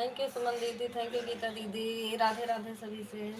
Thank you सुमन दीदी, thank you Gita दीदी, राधे राधे सभी से।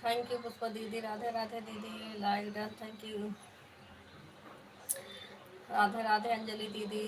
थैंक यू पुष्पा दीदी, राधे राधे दीदी, like done, thank you. Radhe Radhe Anjali दीदी।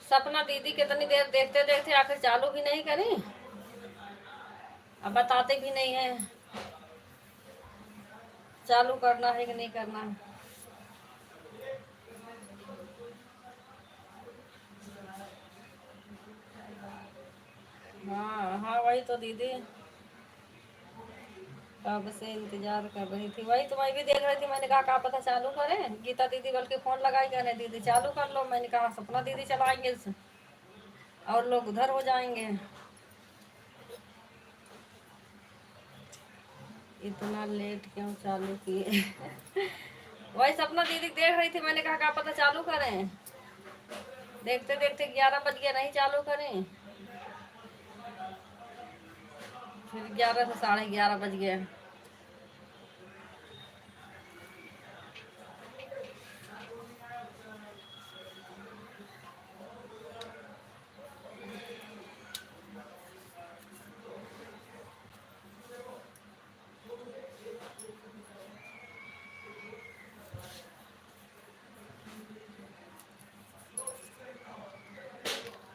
सपना दीदी कितनी देर देखते देखते आखिर चालू भी नहीं करी, अब बताते भी नहीं है चालू करना है कि नहीं करना। हाँ हाँ, वही तो दीदी, कब से इंतजार कर रही थी, वही तो मैं भी देख रही थी। मैंने कहा क्या पता चालू करें, गीता दीदी बल्कि फोन लगाई, कहने दीदी चालू कर लो। मैंने कहा सपना दीदी चलाएंगे और लोग उधर हो जाएंगे। इतना लेट क्यों चालू किए? वही सपना दीदी देख रही थी, मैंने कहा क्या पता चालू करें। देखते देखते 11 बज गया, नहीं चालू करें। फिर 11 से 11:30 बज गए।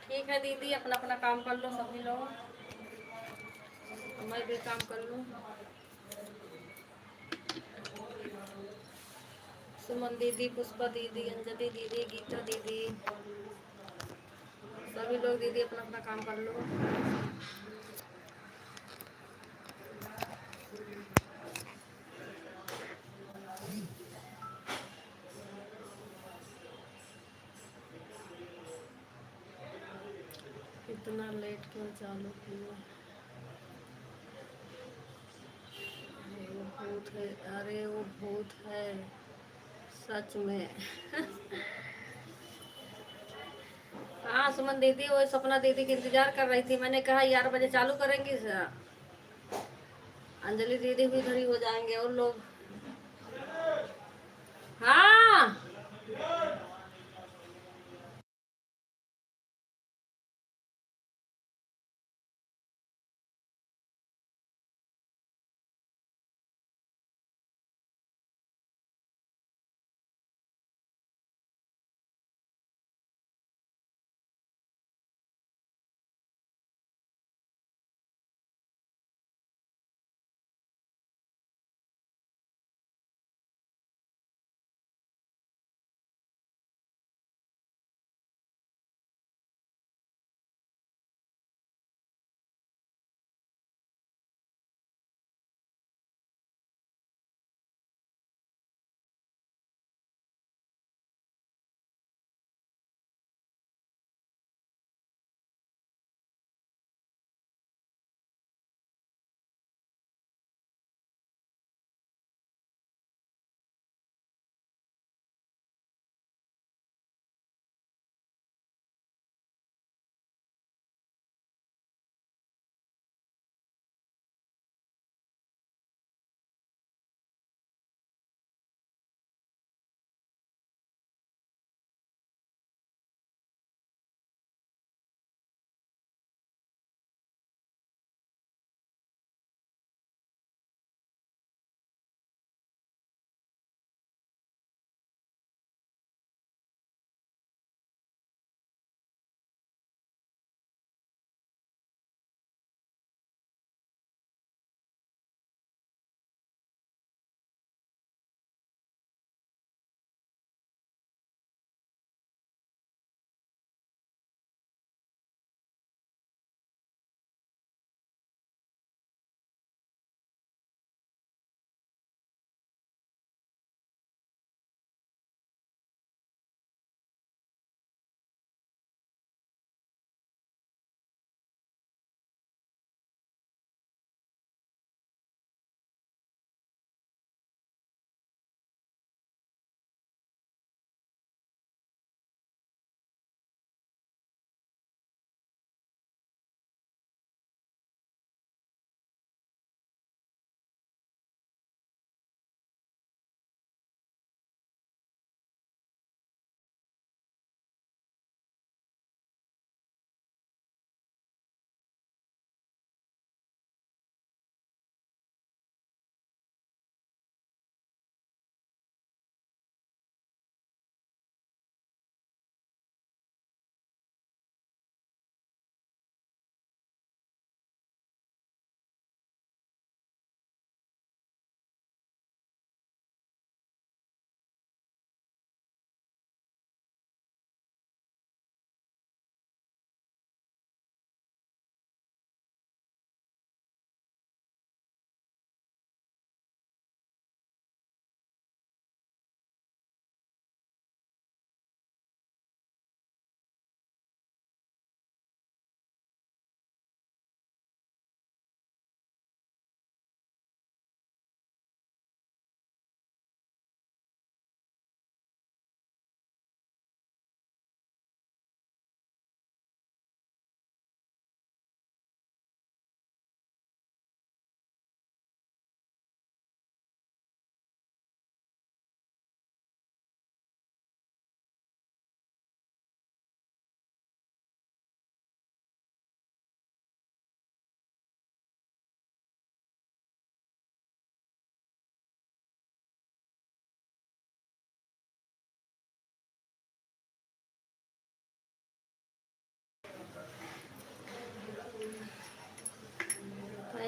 ठीक है दीदी, अपना अपना काम कर लो सभी लोग, मैं भी काम कर लूँ। सुमन दीदी, पुष्पा दीदी, अंजलि दीदी, गीता दीदी, सभी लोग दीदी अपना अपना काम कर लो। इतना लेट क्यों चालू किया? वो भूत है, अरे वो भूत है सच में। हाँ सुमन दीदी, वो सपना दीदी की इंतजार कर रही थी। मैंने कहा 11 बजे चालू करेंगी, अंजलि दीदी भी इधर ही हो जाएंगे और लोग। हाँ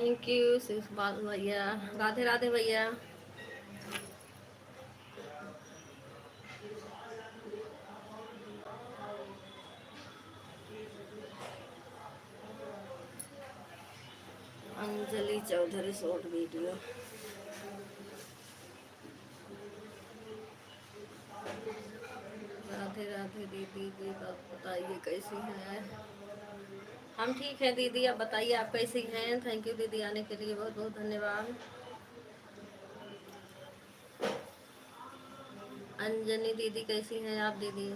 थैंक यू शिवपाल भैया। राधे राधे भैया। Anjali Chaudhary short video. राधे राधे दीदी जी, बात बताइए कैसी हैं? हम ठीक हैं दीदी, आप बताइए आप कैसी हैं? थैंक यू दीदी आने के लिए, बहुत बहुत धन्यवाद। अंजनी दीदी कैसी हैं आप दीदी?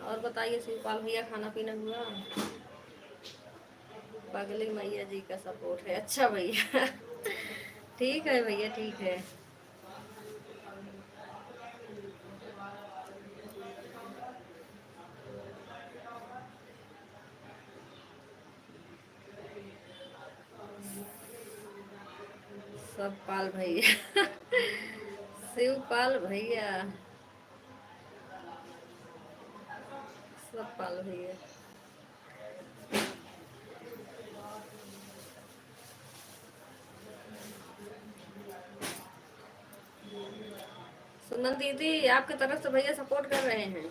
और बताइए शिवपाल भैया, खाना पीना हुआ? पगली मैया जी का सपोर्ट है, अच्छा भैया। ठीक है भैया, ठीक है। सब पाल भैया। शिवपाल भैया, सब पाल भैया। सुमन दीदी आपकी तरफ से भैया सपोर्ट कर रहे हैं।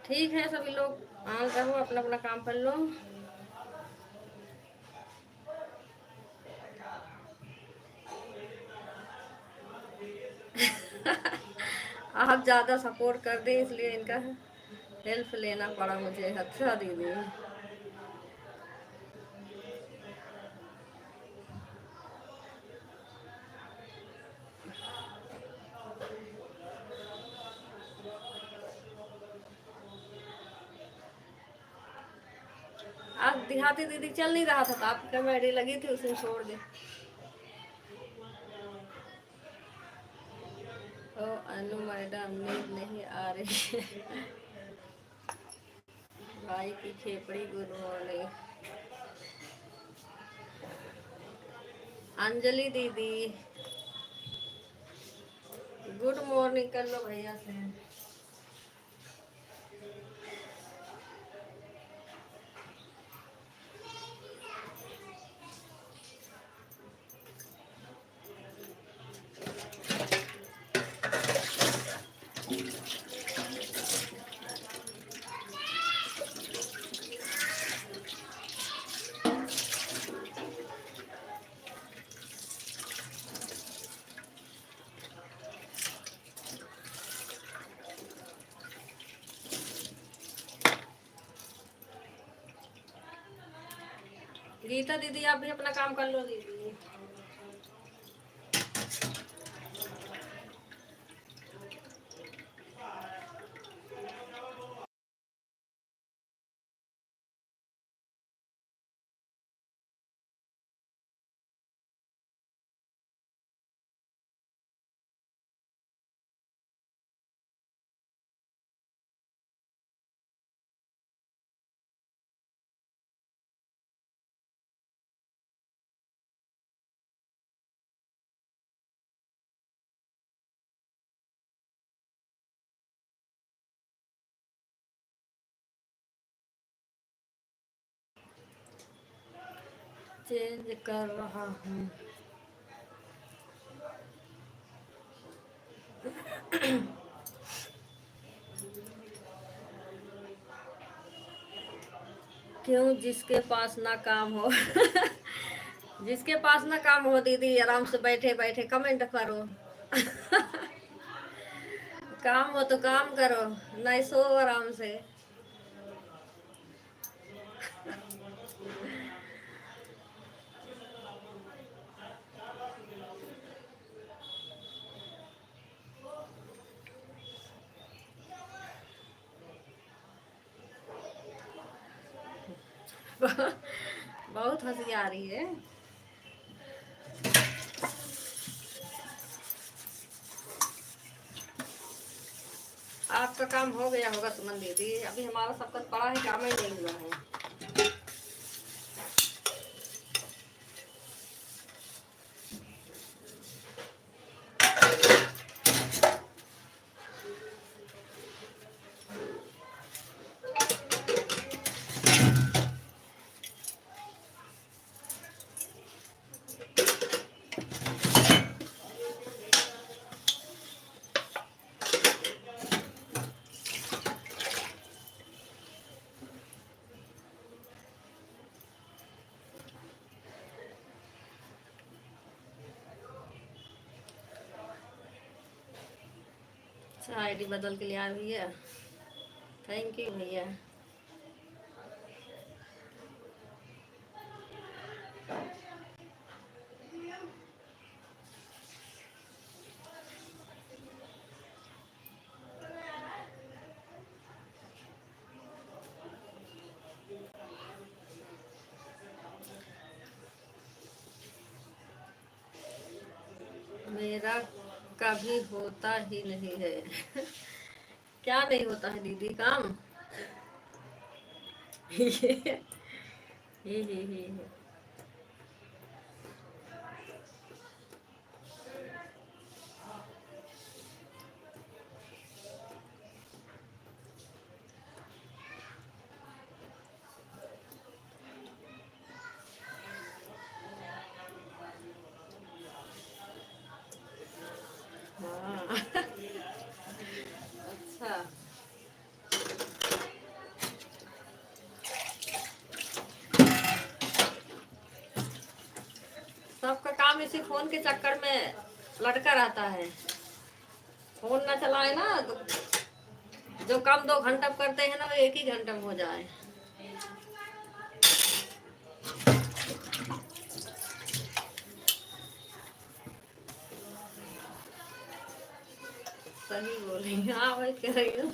ठीक है, सभी लोग ऑन रहो, अपना अपना काम कर लो। आप ज़्यादा सपोर्ट कर दें इसलिए इनका हेल्प लेना पड़ा मुझे। अच्छा दीदी। आज देहाती दीदी चल नहीं रहा था तो आपकी कमेडी लगी थी, उसने छोड़ दी। ओ अनु मैडम नींद नहीं आ रही है। भाई की खेपड़ी, गुड मॉर्निंग। अंजलि दीदी गुड मॉर्निंग कर लो भैया से। गीता दीदी आप भी अपना काम कर लो दीदी। चेंज कर रहा हूँ। क्यों जिसके पास ना काम हो। जिसके पास ना काम हो दीदी आराम से बैठे बैठे कमेंट करो। काम हो तो काम करो, नहीं सो आराम से। बहुत हंसी आ रही है। आपका काम हो गया होगा सुमन दीदी, अभी हमारा सबका पड़ा है, काम ही नहीं हुआ है। अच्छा आईडी बदल के लिए आ भैया, थैंक यू भैया। मेरा कभी होता ही नहीं है। क्या नहीं होता है दीदी काम। ही। हाँ। अच्छा फोन के चक्कर में लटका रहता है। फोन ना चलाए ना तो जो काम 2 घंटा करते हैं ना वो 1 ही घंटा में हो जाए। सही बोली, हाँ भाई कह रही हूँ।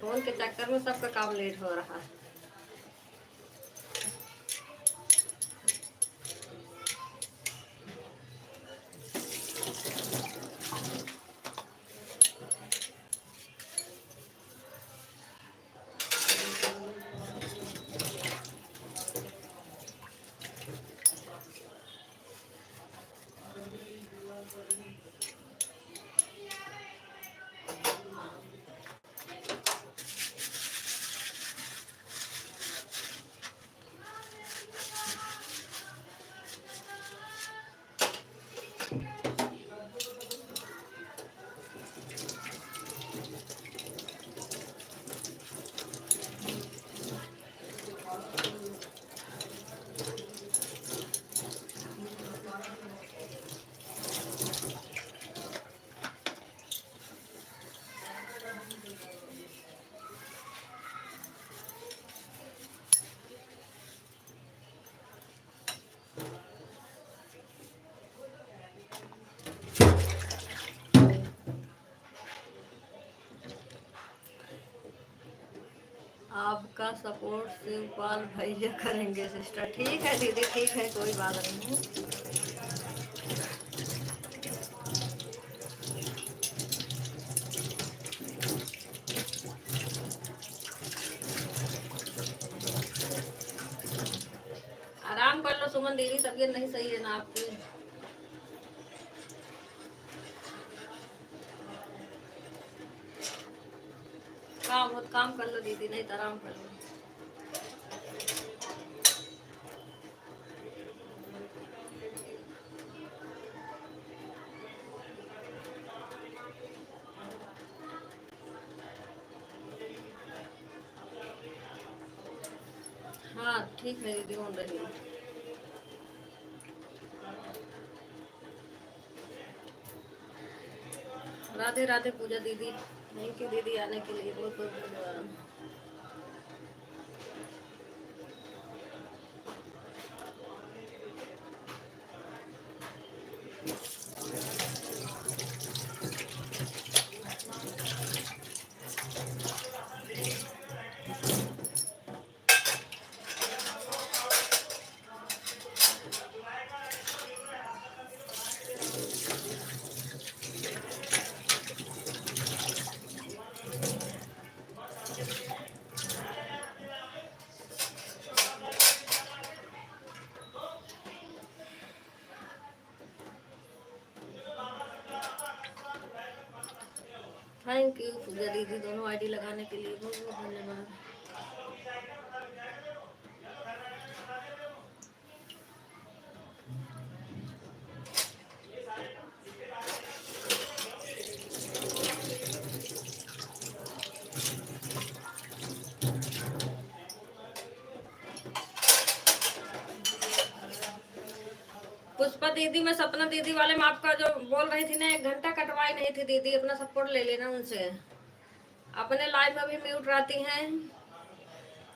फोन के चक्कर में सबका काम लेट हो रहा है। आपका सपोर्ट शिवपाल भैया करेंगे सिस्टर। ठीक है दीदी, ठीक है, कोई बात नहीं है। आराम कर लो सुमन दीदी, तबीयत नहीं सही है ना आपकी। काम बहुत काम कर लो दीदी, नहीं तो आराम कर लो। हाँ ठीक है दीदी, हो रही है। राधे राधे पूजा दीदी, थैंक यू दीदी आने के लिए, बहुत बहुत धन्यवाद। थैंक यू पूजा दीदी, दोनों आईडी लगाने के लिए बहुत बहुत धन्यवाद। पुष्पा दीदी, मैं सपना दीदी वाले में आपका जो बोल रही थी ना, 1 घंटा कटवाई नहीं थी दीदी, अपना सपोर्ट ले लेना उनसे। अपने लाइव में भी म्यूट रहती हैं।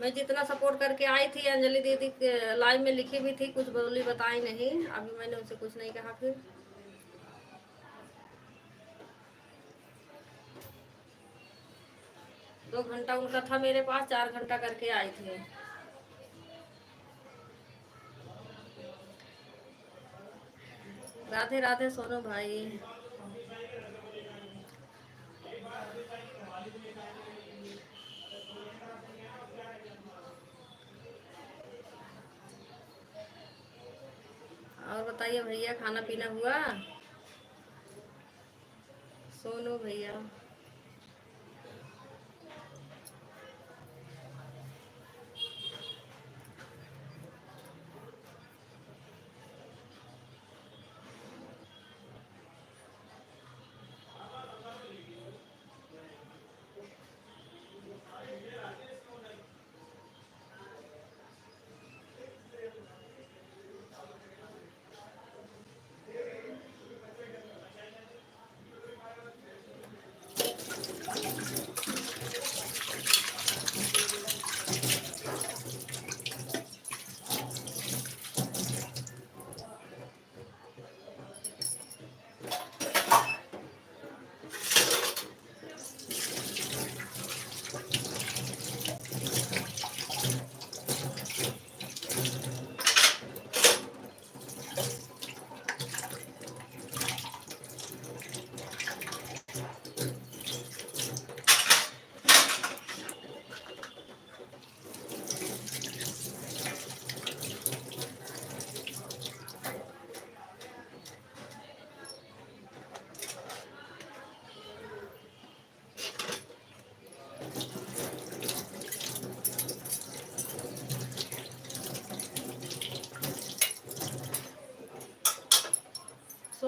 मैं जितना सपोर्ट करके आई थी अंजलि दीदी के लाइव में लिखी भी थी, कुछ बोली बताई नहीं, अभी मैंने उनसे कुछ नहीं कहा। फिर 2 घंटा उनका था मेरे पास, 4 घंटा करके आई थी। राधे राधे सोनू भाई। और बताइए भैया, खाना पीना हुआ? सोनू भैया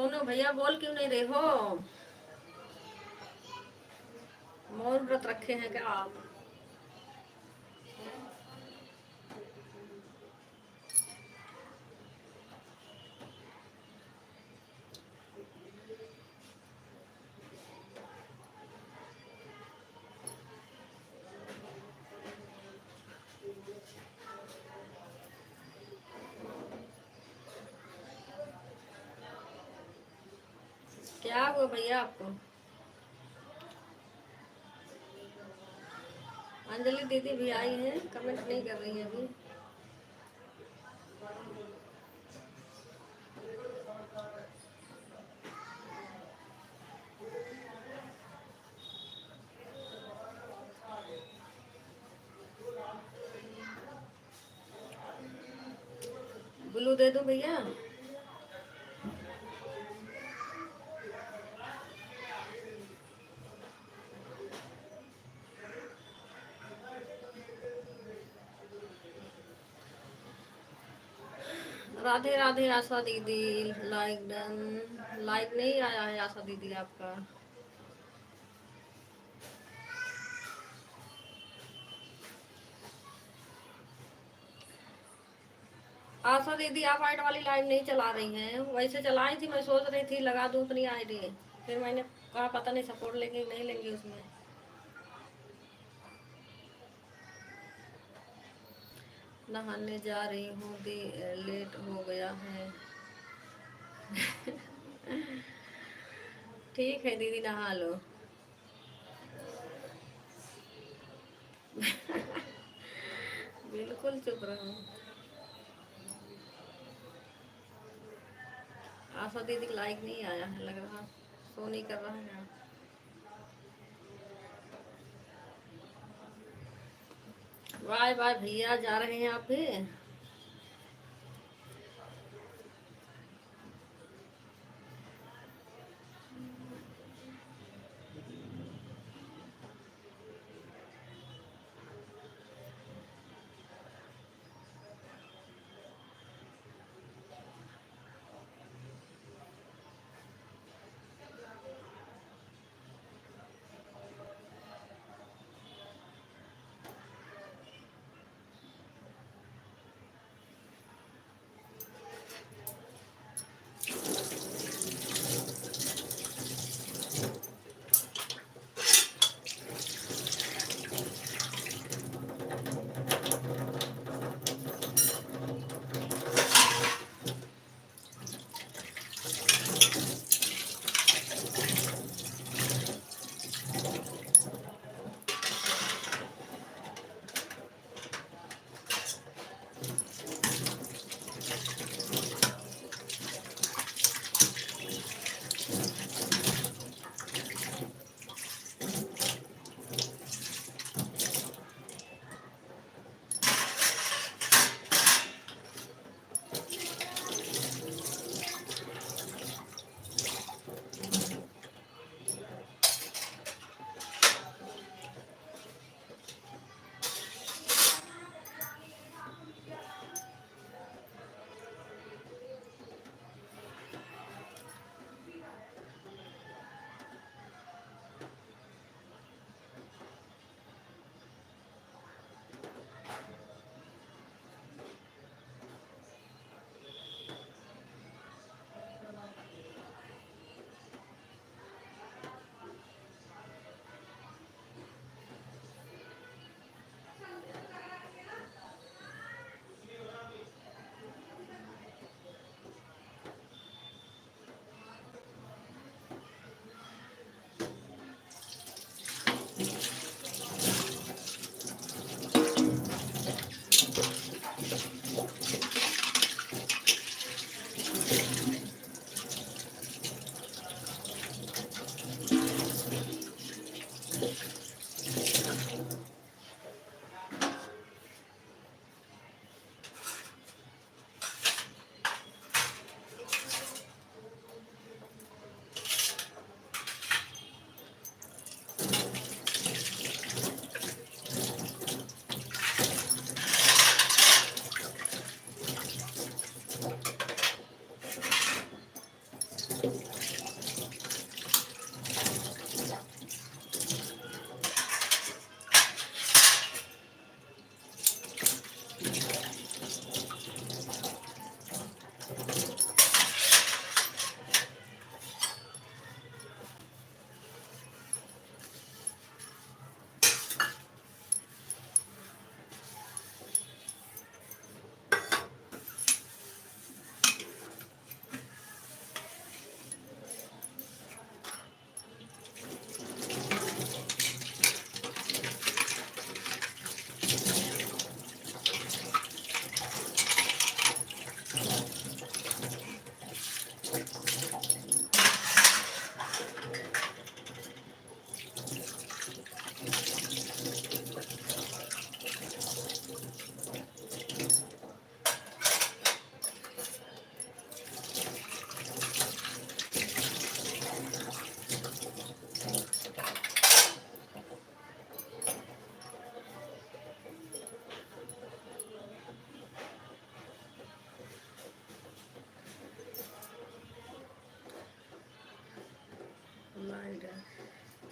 सोनू भैया बोल क्यों नहीं रहे हो? मौन व्रत रखे हैं क्या आप? क्या हुआ भैया आपको? अंजलि दीदी भी आई हैं, कमेंट नहीं कर रही है अभी। ब्लू दे दूं भैया? राधे राधे आशा दीदी। Like done. लाइक नहीं आया है आशा दीदी आपका। आशा दीदी आप आइड वाली लाइन नहीं चला रही हैं। वैसे चलाई थी, मैं सोच रही थी लगा दूं अपनी आईडी। फिर मैंने कहा पता नहीं सपोर्ट लेंगे नहीं लेंगे उसमें। नहाने जा रही हूँ, लेट हो गया है। ठीक है दीदी, नहा लो। बिल्कुल चुप रहो। आशा दीदी लाइक नहीं आया है लग रहा, शो नहीं कर रहा है। बाय बाय भैया, जा रहे हैं आप भी?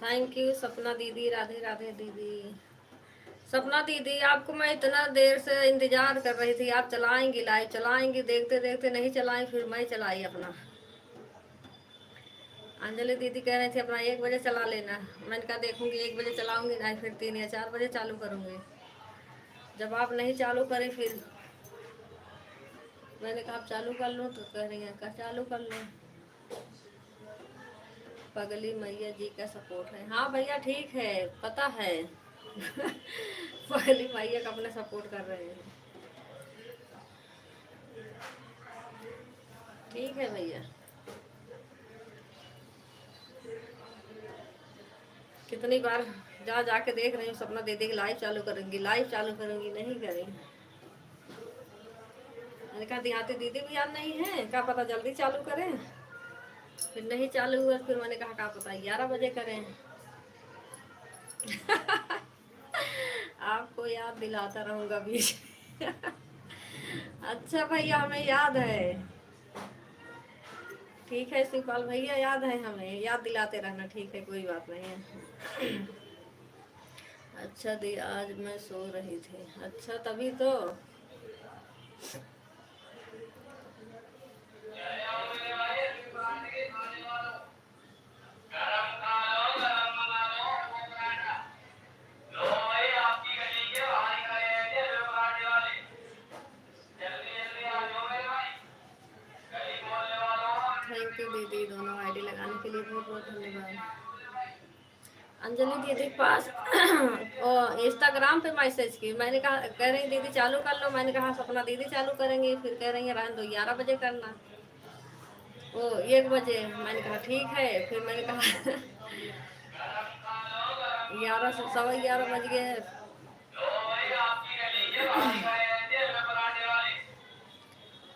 थैंक यू सपना दीदी, राधे राधे दीदी। सपना दीदी, आपको मैं इतना देर से इंतजार कर रही थी, आप चलाएंगी लाइव, चलाएंगी, देखते देखते नहीं चलाई, फिर मैं चलाई अपना। अंजलि दीदी कह रही थी अपना 1 बजे चला लेना। मैंने कहा देखूंगी 1 बजे चलाऊंगी, नहीं फिर 3 या 4 बजे चालू करूंगी। जब आप नहीं चालू करें फिर मैंने कहा आप चालू कर लो, तो कह रही हैं कहा चालू कर लो। पगली मैया जी का सपोर्ट है। हाँ भैया ठीक है, पता है। पगली मैया का अपने सपोर्ट कर रहे हैं। ठीक है भैया। कितनी बार जा जाके देख रही हूँ सपना दीदी की लाइव चालू करूंगी, लाइव चालू करूंगी, नहीं करी। मैंने कहा देहाती दीदी भी याद नहीं है, क्या पता जल्दी चालू करें। फिर नहीं चालू हुआ, फिर मैंने कहा क्या पता 11 बजे करें। आपको याद दिलाता रहूंगा बीच। अच्छा भैया हमें याद है। ठीक है शिवपाल भैया, याद है, हमें याद दिलाते रहना, ठीक है कोई बात नहीं है। अच्छा दी, आज मैं सो रही थी। अच्छा तभी तो। थैंक यू दीदी, दोनों आईडी लगाने के लिए बहुत बहुत धन्यवाद। अंजलि दीदी के पास और इंस्टाग्राम पे मैसेज की, मैंने कहा, कह रही दीदी चालू कर लो, मैंने कहा सपना दीदी चालू करेंगी, फिर कह रही है रहने दो 11 बजे करना। ओ 1 बजे, मैंने कहा ठीक है, फिर मैंने कहा 11 से 11:15 बज गए।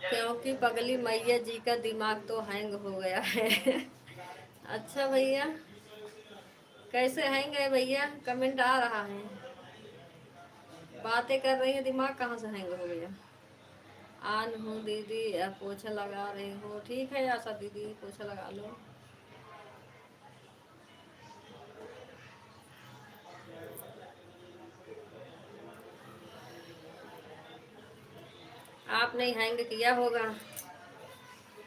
क्योंकि पगली मैया जी का दिमाग तो हैंग हो गया है। अच्छा भैया, कैसे हैंग है भैया? कमेंट आ रहा है, बातें कर रही है, दिमाग कहाँ से हैंग हो गया? आन हूँ दीदी, पोछा लगा रही हूँ। ठीक है आशा दीदी, पोछा लगा लो। आपने हैंग किया होगा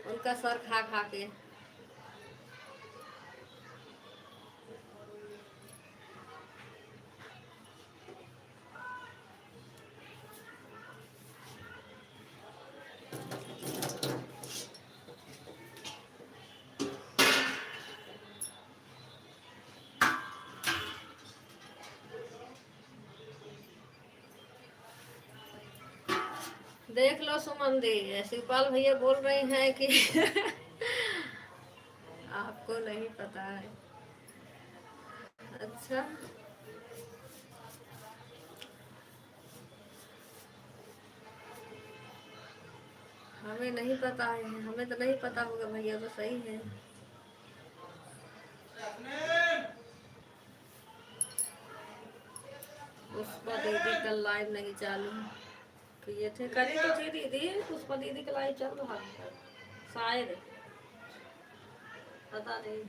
उनका सर खा खा के। देख लो सुमन दी, शिवपाल भैया बोल रहे हैं कि आपको नहीं पता है। अच्छा, हमें नहीं पता है, हमें तो नहीं पता होगा भैया, तो सही है। पुष्पा दीदी कल लाइव नहीं चालू किए थे, करी तो थी दीदी, पुष्पा दीदी का लाइव चल रहा था शायद, पता नहीं।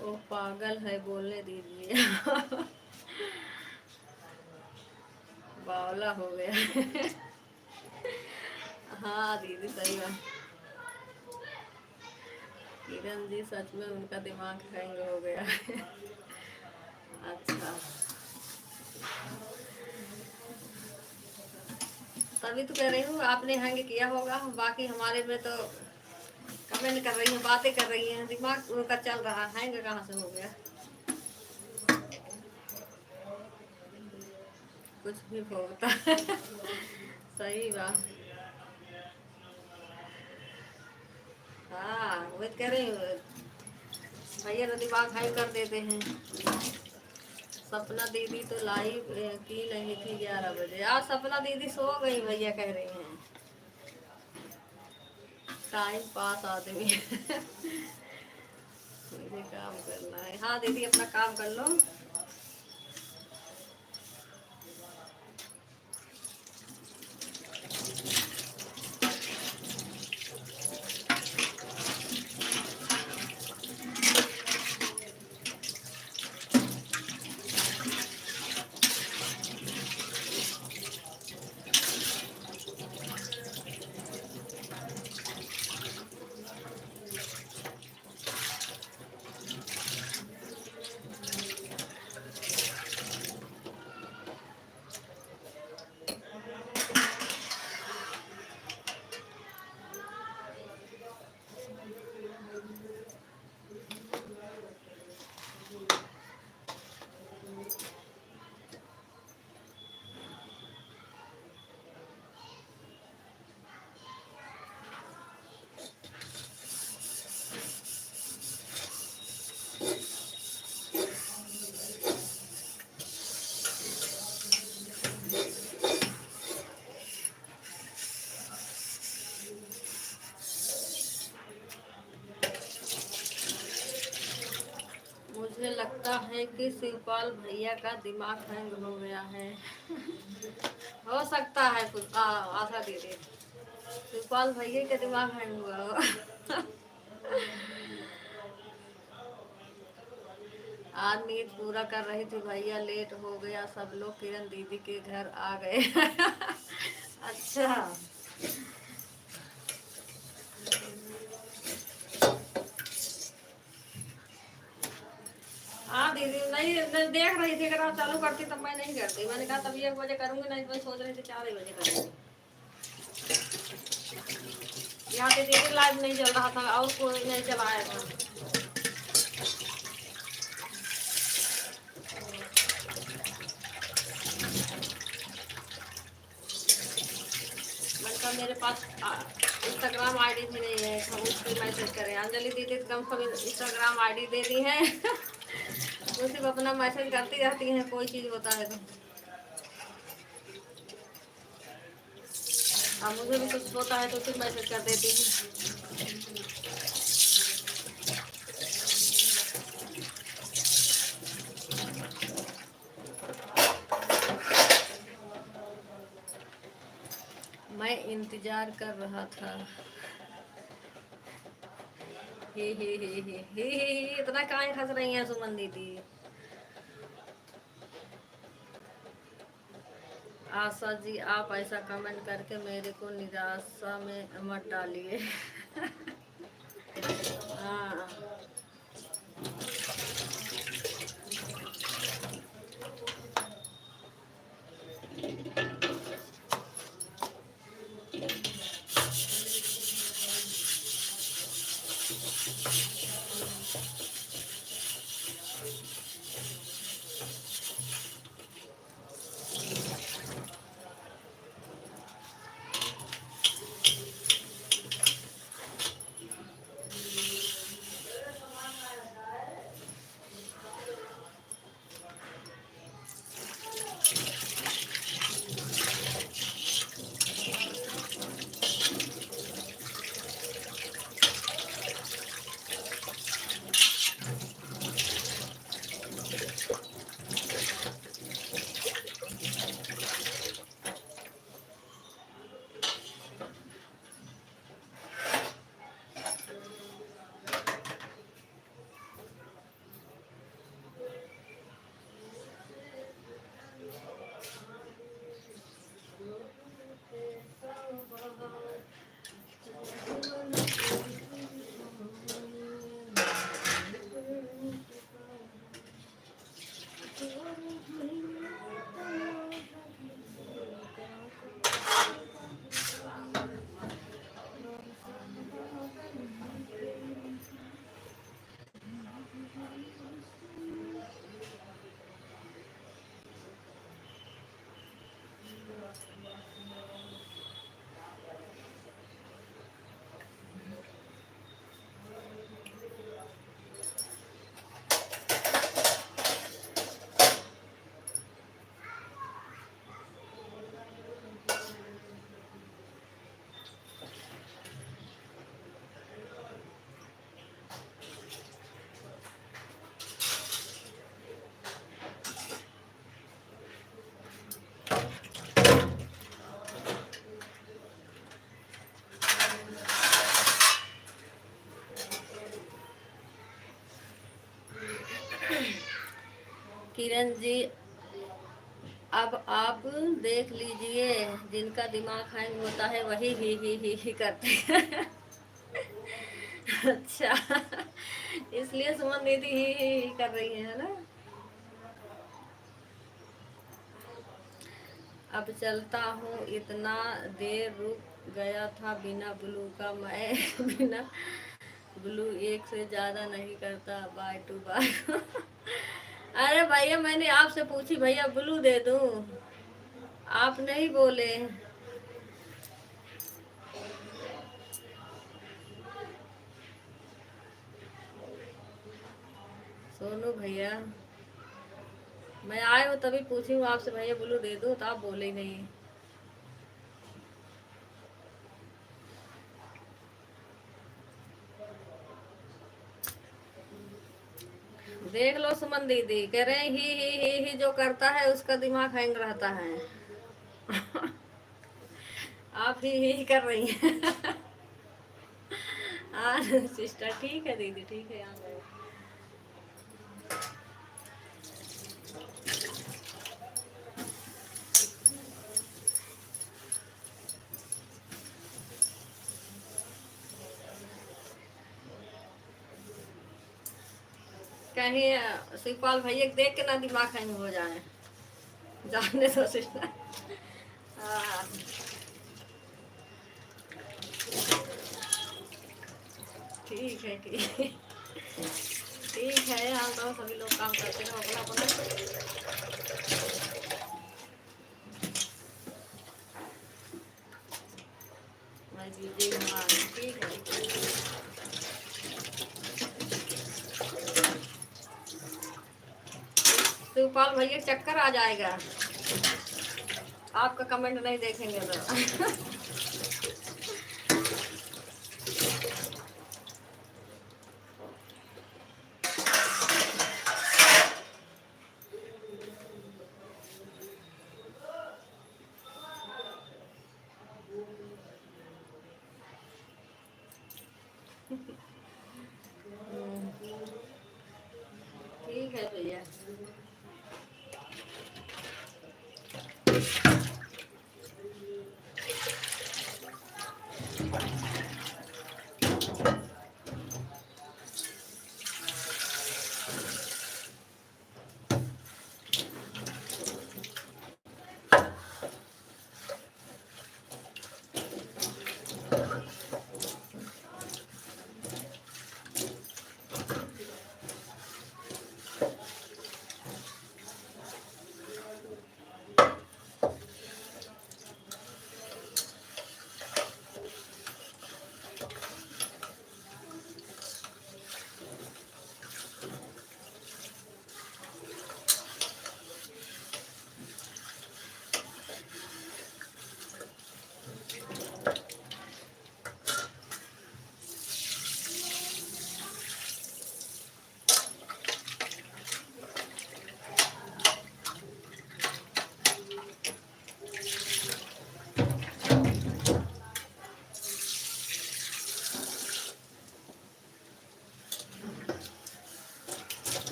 वो पागल है, बोलने दीजिए। बावला हो गया। हाँ दीदी सही बात। किरण जी सच में उनका दिमाग हैंग हो गया है। अच्छा, तभी तो कह रही हूँ आपने हैंग किया होगा, बाकी हमारे में तो कमेंट कर रही हैं, बातें कर रही हैं, दिमाग उनका चल रहा है, हैंग कहाँ से हो गया? कुछ भी होता है। सही बात। हाँ वो तो कह रही हूँ, भैया तो दिमाग हैंग कर देते हैं। सपना दीदी तो लाइव की नहीं थी 11 बजे। आज सपना दीदी सो गई भैया कह रही हैं। टाइम पास आदमी मुझे काम करना है। हाँ दीदी अपना काम कर लो। मुझे लगता है कि शिवपाल भैया का दिमाग हैंग हो गया है हो सकता है कुछ आशा दीदी शिवपाल भैया का दिमाग हैंग हुआ हो आज नींद पूरा कर रही थी भैया लेट हो गया सब लोग किरण दीदी के घर आ गए अच्छा हाँ दीदी नहीं, नहीं देख रही थी। अगर आप चालू करती तब मैं नहीं करती। मैंने कहा तब 1 बजे करूंगी, नहीं तो मैं सोच रही थी 4 बजे करूंगी। यहाँ पे दीदी लाइव नहीं चल रहा था और कोई नहीं चलाया था। मैंने कहा मेरे पास इंस्टाग्राम आईडी भी नहीं है, हम उस पर मैसेज करें। अंजलि दीदी कम से कम इंस्टाग्राम आईडी दे दी है वो सिर्फ अपना मैसेज करती रहती हैं कोई चीज़ होता है तो। अब मुझे भी कुछ होता है तो फिर मैसेज कर देती हूँ। मैं इंतजार कर रहा था। हे इतना काहे हंस रही हैं सुमन दीदी। आशा जी आप ऐसा कमेंट करके मेरे को निराशा में मत डालिए हाँ किरण जी, अब आप देख लीजिए, जिनका दिमाग हैंग होता है वही ही करते हैं। अच्छा, इसलिए सुमन दीदी ही कर रही है ना। अब चलता हूँ, इतना देर रुक गया था बिना ब्लू का मैं। बिना ब्लू एक से ज़्यादा नहीं करता, बाय टू बाय। अरे भैया, मैंने आपसे पूछी भैया ब्लू दे दूँ, आप नहीं बोले। सोनू भैया, मैं आए हो तभी पूछी हूँ आपसे भैया ब्लू दे दूँ, तो आप बोले ही नहीं। देख लो सुमन दीदी, कह रहे हैं ही जो करता है उसका दिमाग हैंग रहता है। आप ही कर रही हैं। हाँ सिस्टर, ठीक है दीदी, ठीक है। कहीं शिवपाल भैया देख के ना दिमाग हैंग हो जाए, जाने दो सिस्टर। हाँ ठीक है, ठीक है। हम तो सभी लोग काम करते रहो अपना अपना। मैं बिजी हूँ आज, ठीक है। शिवपाल भैया चक्कर आ जाएगा, आपका कमेंट नहीं देखेंगे तो। ठीक है भैया।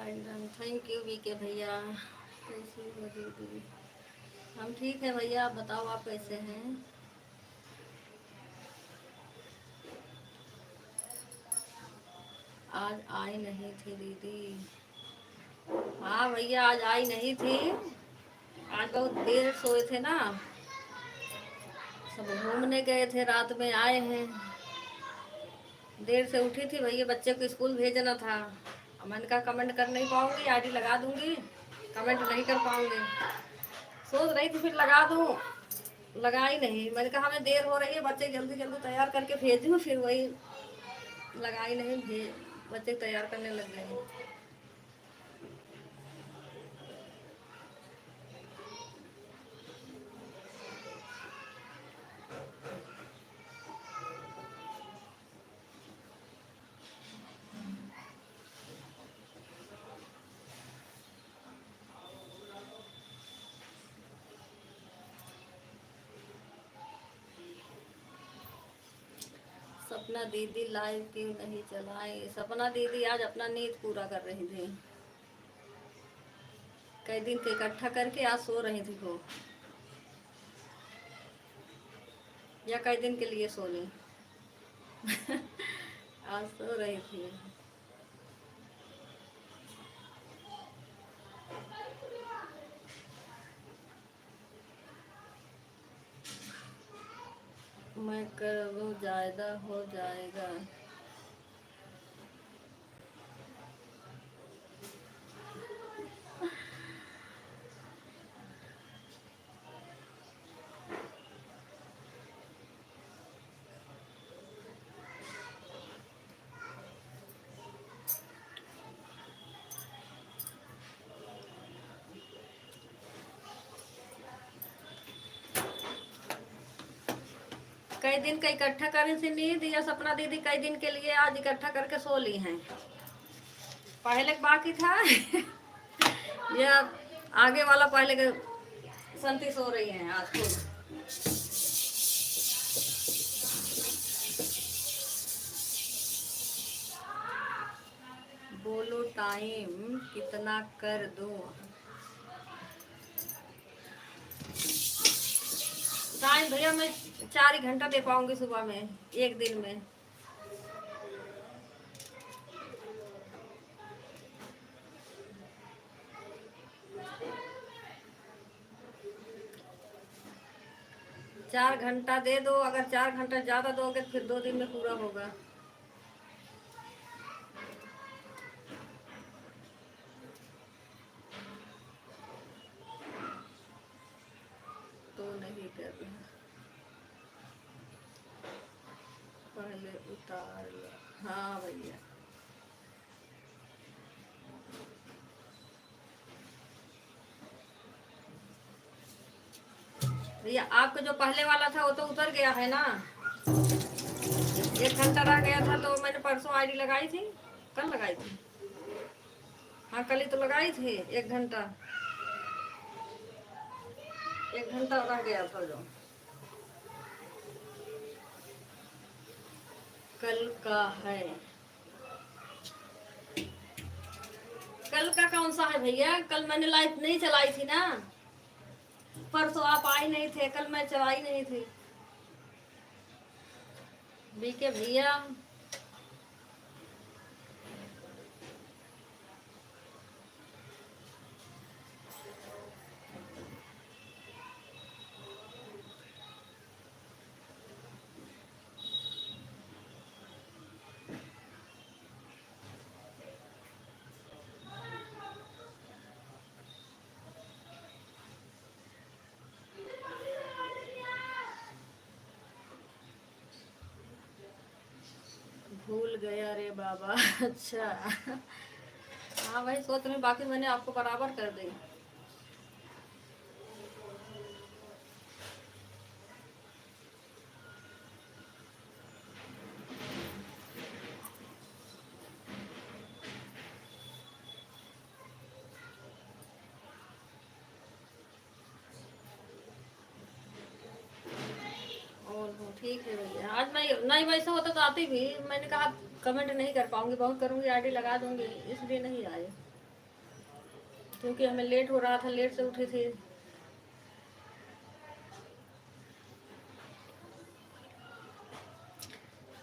एकदम थैंक यू वीके भैया। कैसी हो दीदी? हम ठीक है भैया, आप बताओ आप कैसे हैं? आज आई नहीं थी दीदी? हाँ भैया, आज आई नहीं थी। आज बहुत देर सोए थे ना, सब घूमने गए थे, रात में आए हैं। देर से उठी थी भैया, बच्चे को स्कूल भेजना था। अब मैंने कहा कमेंट कर नहीं पाऊंगी, आईडी लगा दूंगी, कमेंट नहीं कर पाऊंगी। सोच रही थी फिर लगा दूं, लगा ही नहीं। मैंने कहा हमें देर हो रही है, बच्चे जल्दी जल्दी तैयार करके भेज दूँ, फिर वही लगा ही नहीं, भेज बच्चे तैयार करने लग गए। सपना दीदी लाइव क्यों नहीं चलाई? सपना दीदी आज अपना नींद पूरा कर रही थी, कई दिन के इकट्ठा करके आज सो रही थी वो, या कई दिन के लिए सोनी। आज सो रही थी। मैं कर वो ज्यादा हो जाएगा। कई दिन का इकट्ठा करने से नींद, या सपना दीदी कई दिन के लिए आज इकट्ठा करके सो ली हैं। पहले बाकी था या आगे वाला पहले के संती सो रही हैं आज खुद। बोलो टाइम कितना कर दूं? टाइम भैया मैं 4 ही घंटा दे पाऊंगी सुबह में, एक दिन में। चार घंटा दे दो, अगर 4 घंटा ज्यादा दोगे तो फिर 2 दिन में पूरा होगा। तो नहीं कर रहा, पहले उतार लो। हाँ भैया, भैया आपका जो पहले वाला था वो तो उतर गया है ना। 1 घंटा रह गया था, तो मैंने परसों आईडी लगाई थी, कल लगाई थी। हाँ कल ही तो लगाई थी। 1 घंटा, 1 घंटा रह गया था जो कल का है। कल का कौन सा है भैया? कल मैंने लाइफ नहीं चलाई थी ना, परसों आप आए नहीं थे, कल मैं चलाई नहीं थी। बीके भैया भूल गया रे बाबा। अच्छा हाँ भाई, सोच रही, बाकी मैंने आपको बराबर कर दी। और वो ठीक है भैया, आज मैं नहीं, वैसे होता तो आती भी। मैंने कहा कमेंट नहीं कर पाऊंगी, बहुत करूंगी, आईडी लगा दूंगी, इसलिए नहीं आए। क्योंकि हमें लेट हो रहा था, लेट से उठे थे।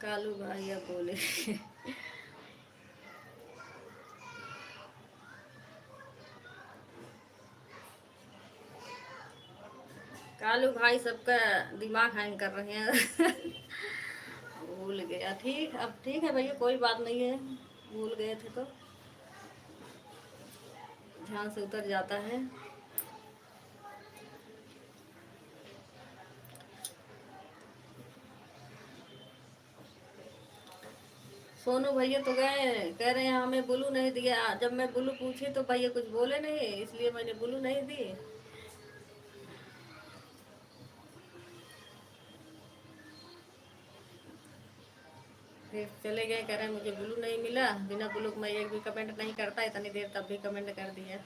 कालू भाई अब बोले कालू भाई सबका दिमाग हैंग कर रहे हैं भूल गया। ठीक, अब ठीक है भैया, कोई बात नहीं है, भूल गए थे तो ध्यान से उतर जाता है। सोनू भैया तो गए, कह रहे हैं हमें ब्लू नहीं दिया। जब मैं ब्लू पूछी तो भैया कुछ बोले नहीं, इसलिए मैंने ब्लू नहीं दी। फिर चले गए, कह रहे हैं मुझे ब्लू नहीं मिला। बिना ब्लू मैं एक भी कमेंट नहीं करता, इतनी देर तब भी कमेंट कर दिया।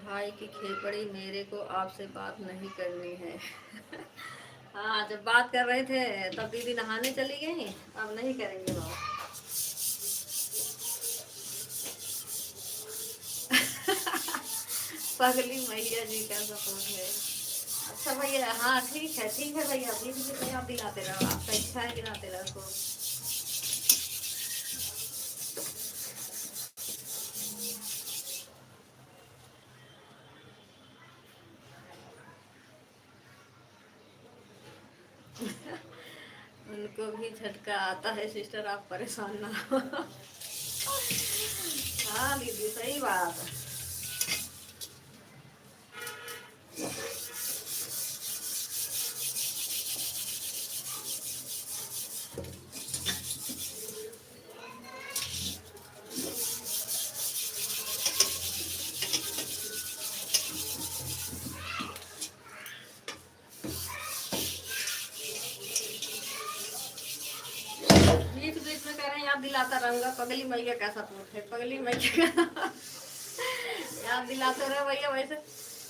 भाई की खेपड़ी, मेरे को आपसे बात नहीं करनी है हाँ, जब बात कर रहे थे तब दीदी नहाने चली गई, अब नहीं करेंगे बात पगली मैया जी का सपोर्ट है। अच्छा भैया, हाँ ठीक है भैया, अभी भी आप दिलाते रहो, आपका इच्छा है दिलाते रहो। उनको भी झटका आता है सिस्टर, आप परेशान ना हो हाँ दीदी, सही बात है। बीच बीच में कह रहे हैं याद दिलाता रहूंगा, पगली मैया का सपोर्ट है, पगली मैया का याद दिलाते रहो भैया। वैसे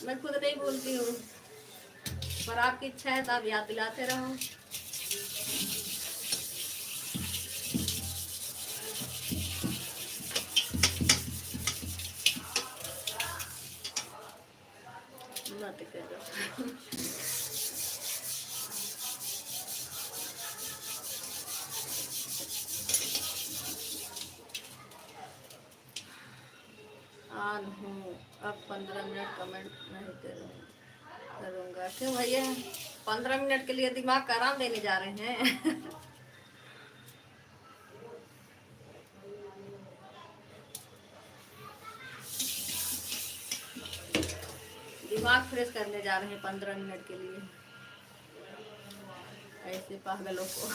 मैं खुद नहीं भूलती हूँ, पर आपकी इच्छा है तो आप याद दिलाते रहो। मत करो ऑन हूँ, अब 15 मिनट कमेंट नहीं करूँगा। क्यों भैया, 15 मिनट के लिए दिमाग का आराम देने जा रहे हैं दिमाग फ्रेश करने जा रहे हैं 15 मिनट के लिए, ऐसे पागलों को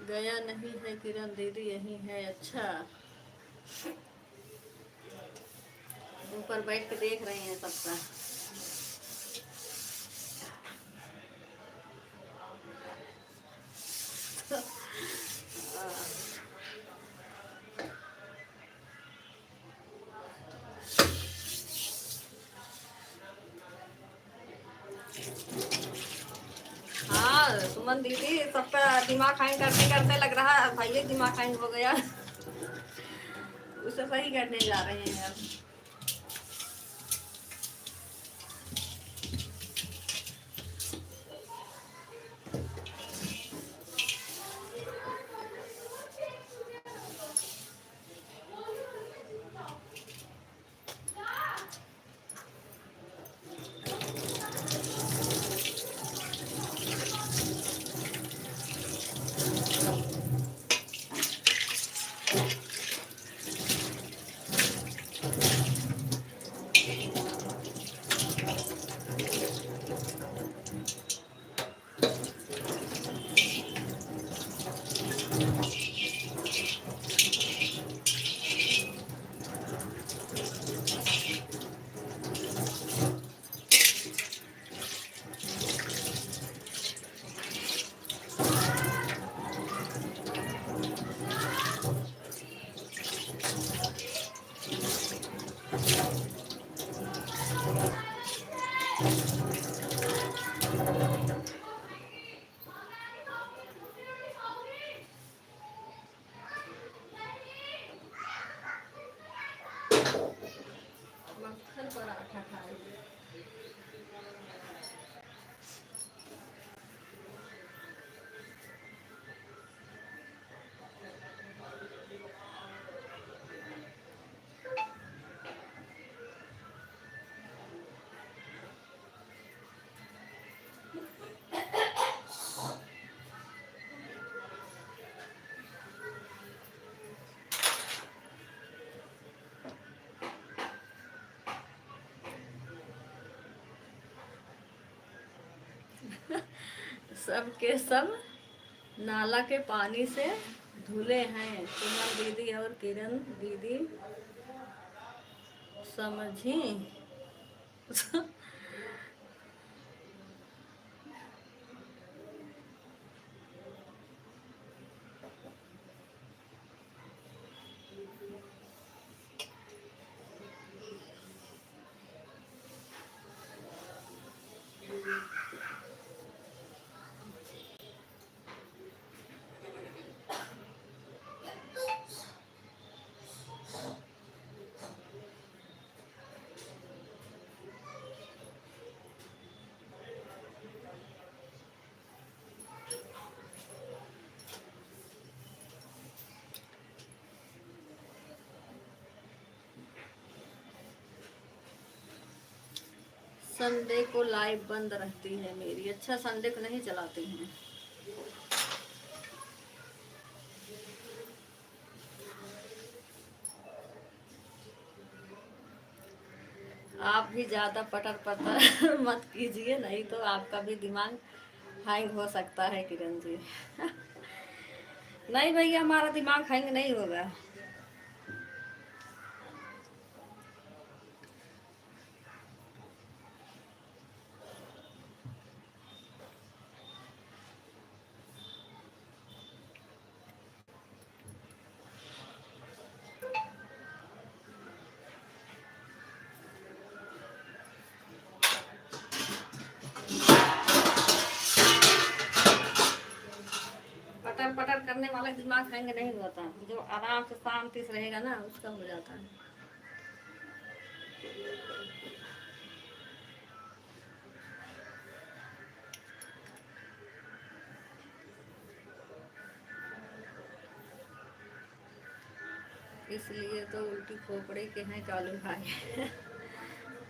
गया नहीं है किरण दीदी, यही है। अच्छा, ऊपर बैठ के देख रहे हैं सबका। हाँ सुमन दीदी, सबका दिमाग हैंग करते करते लग रहा है भाई दिमाग हैंग हो गया उसे सही करने जा रहे हैं अब। सबके सब नाला के पानी से धुले हैं, सुमन दीदी और किरण दीदी, समझी। संडे को लाइव बंद रहती है मेरी। अच्छा, संडे को नहीं चलाती हैं। आप भी ज़्यादा पटर पटर मत कीजिए, नहीं तो आपका भी दिमाग हैंग हो सकता है किरण जी। नहीं भैया, हमारा दिमाग हैंग नहीं होगा। पटर पटर करने वाला दिमाग हैंग नहीं होता, जो आराम से शांति से रहेगा ना उसका हो जाता है। इसलिए तो उल्टी खोपड़े के हैं कालू भाई।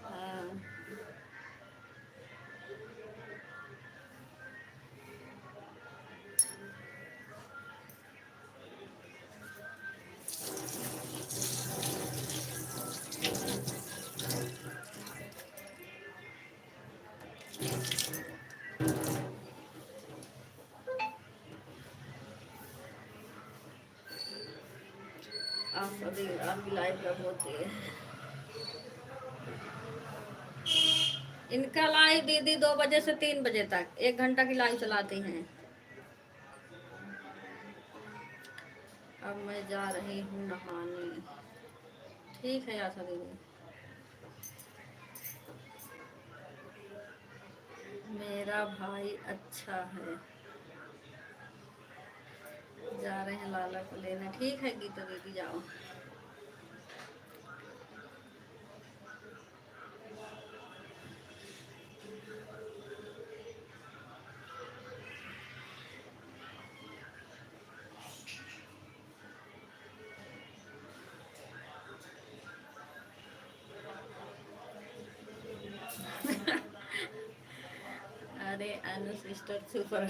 हाँ। आप सभी आपकी लाइफ कब होती है? इनका लाइव दीदी 2 बजे से 3 बजे तक 1 घंटा की लाइव चलाती हैं। अब मैं जा रही हूँ नहाने। ठीक है आशा दीदी। मेरा भाई अच्छा है। जा रहे हैं लाला को लेने। ठीक है गीता दीदी, जाओ। अरे अनु सिस्टर सुपर।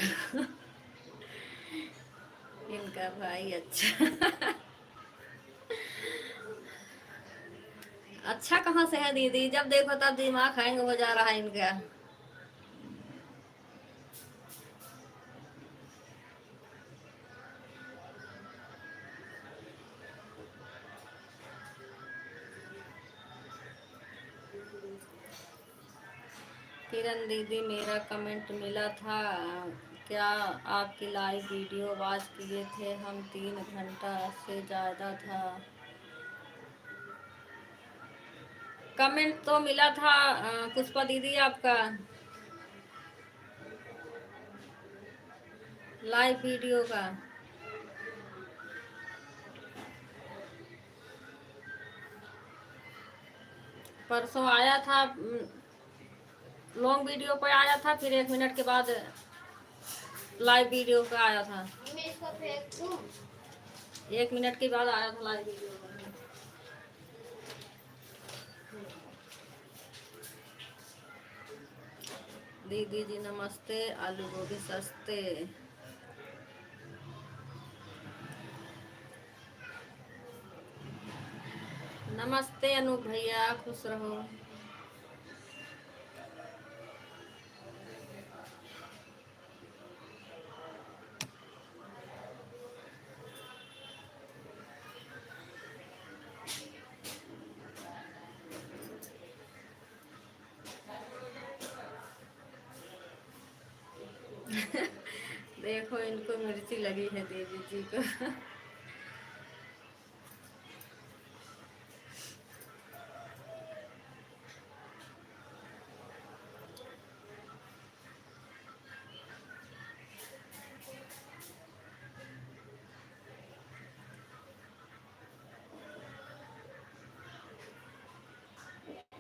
इनका भाई अच्छा। अच्छा कहाँ से है दीदी, जब देखो तब दिमाग हैंग हो जा रहा है इनका। किरण दीदी, मेरा कमेंट मिला था क्या? आपकी लाइव वीडियो वॉच किए थे हम, 3 घंटा से ज़्यादा था। कमेंट तो मिला था पुष्पा दीदी आपका लाइव वीडियो का। परसों आया था, लॉन्ग वीडियो पे आया था, फिर 1 मिनट के बाद लाइव वीडियो का आया था। 1 मिनट के बाद आया था लाइव वीडियो का। दीदी जी नमस्ते, आलू गोभी सस्ते। नमस्ते अनूप भैया, खुश रहो। देखो इनको मिर्ची लगी है देवी जी को।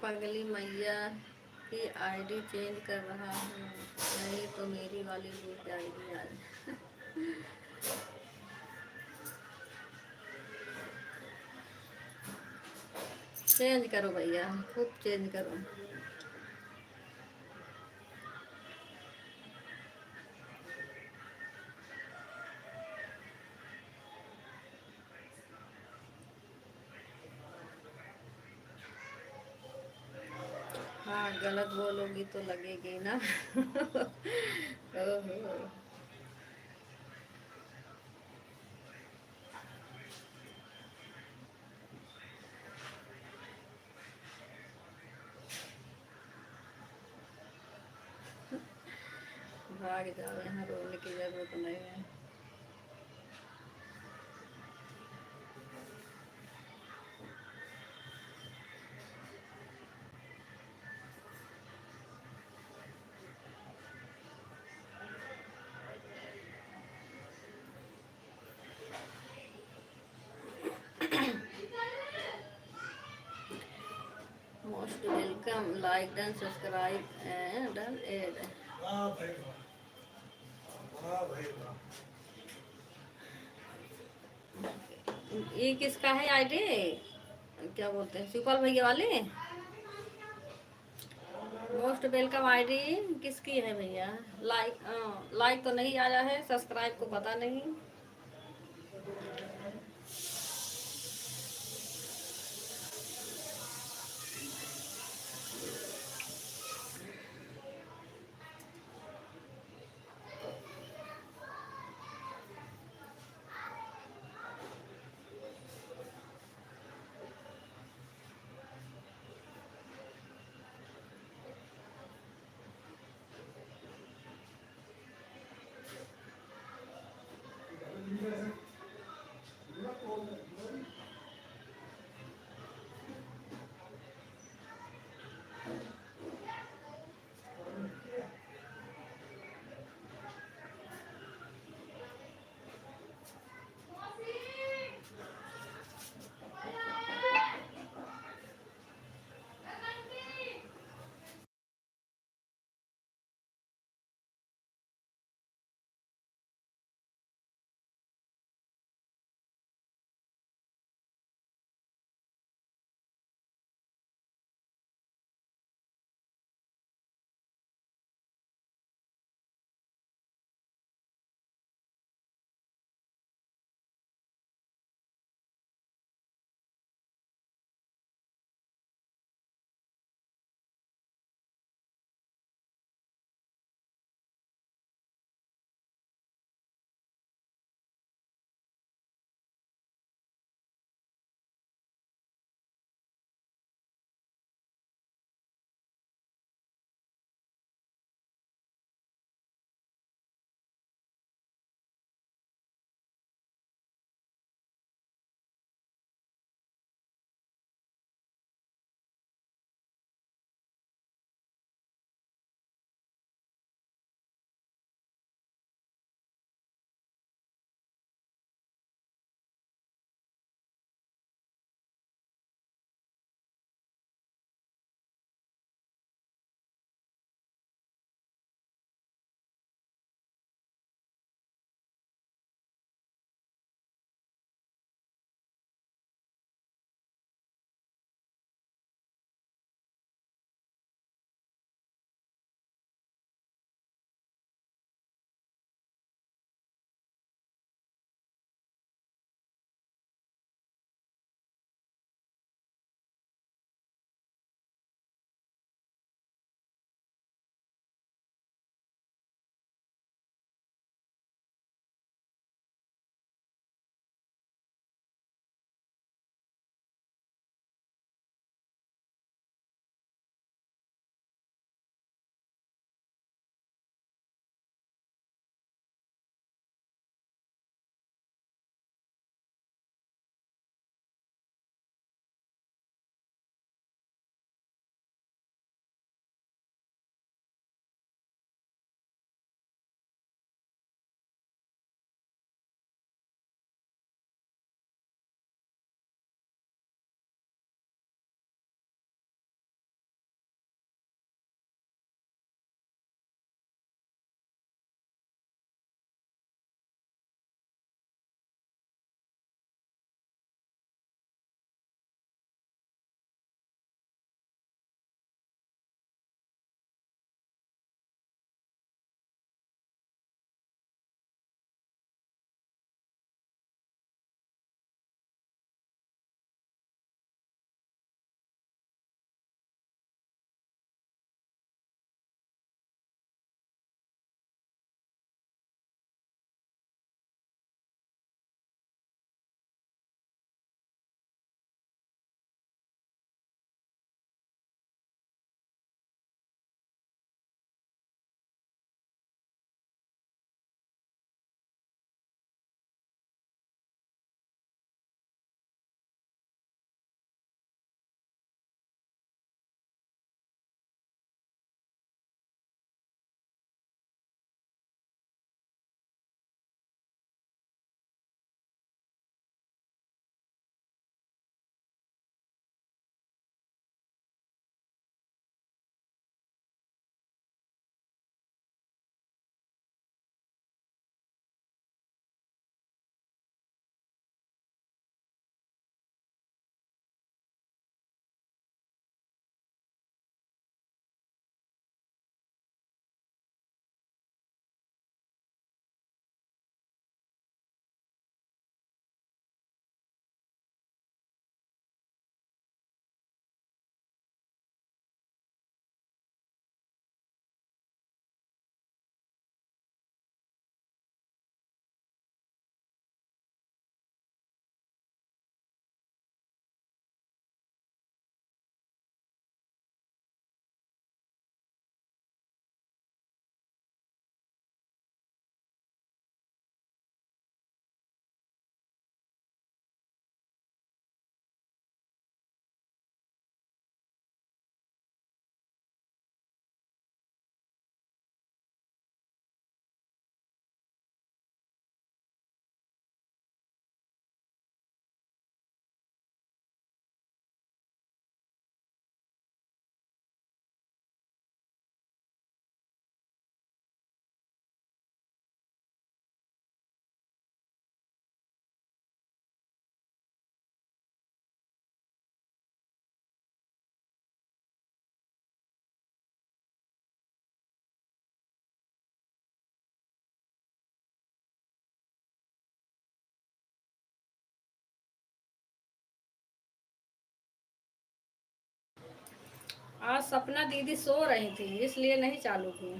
पगली मैया की आईडी चेंज कर रहा हूँ, नहीं तो मेरी वाली लूट जाएगी आज। चेंज करो भैया, खूब चेंज करो। हाँ, गलत बोलोगी तो लगेगी ना। ओहो। भाग जाओ, यहाँ रोने की जरूरत नहीं है। Most welcome, like done subscribe and done add. वाह भाई वाह, वाह भाई वाह। ये किसका है आईडी? क्या बोलते हैं, सुपल भैया वाले। मोस्ट वेलकम आईडी किसकी है भैया? लाइक लाइक तो नहीं आया है, सब्सक्राइब को पता नहीं। आज सपना दीदी सो रही थी इसलिए नहीं चालू की।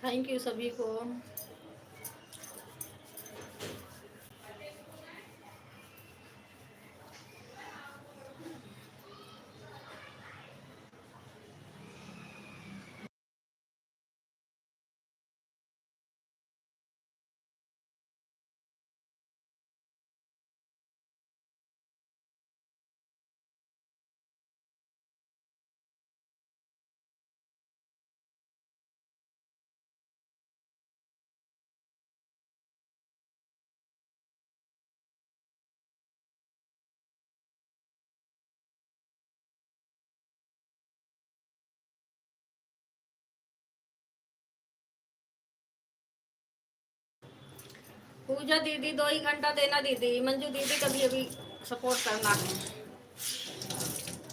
थैंक यू सभी को। पूजा दीदी 2 ही घंटा देना दीदी। मंजू दीदी का भी अभी सपोर्ट करना है,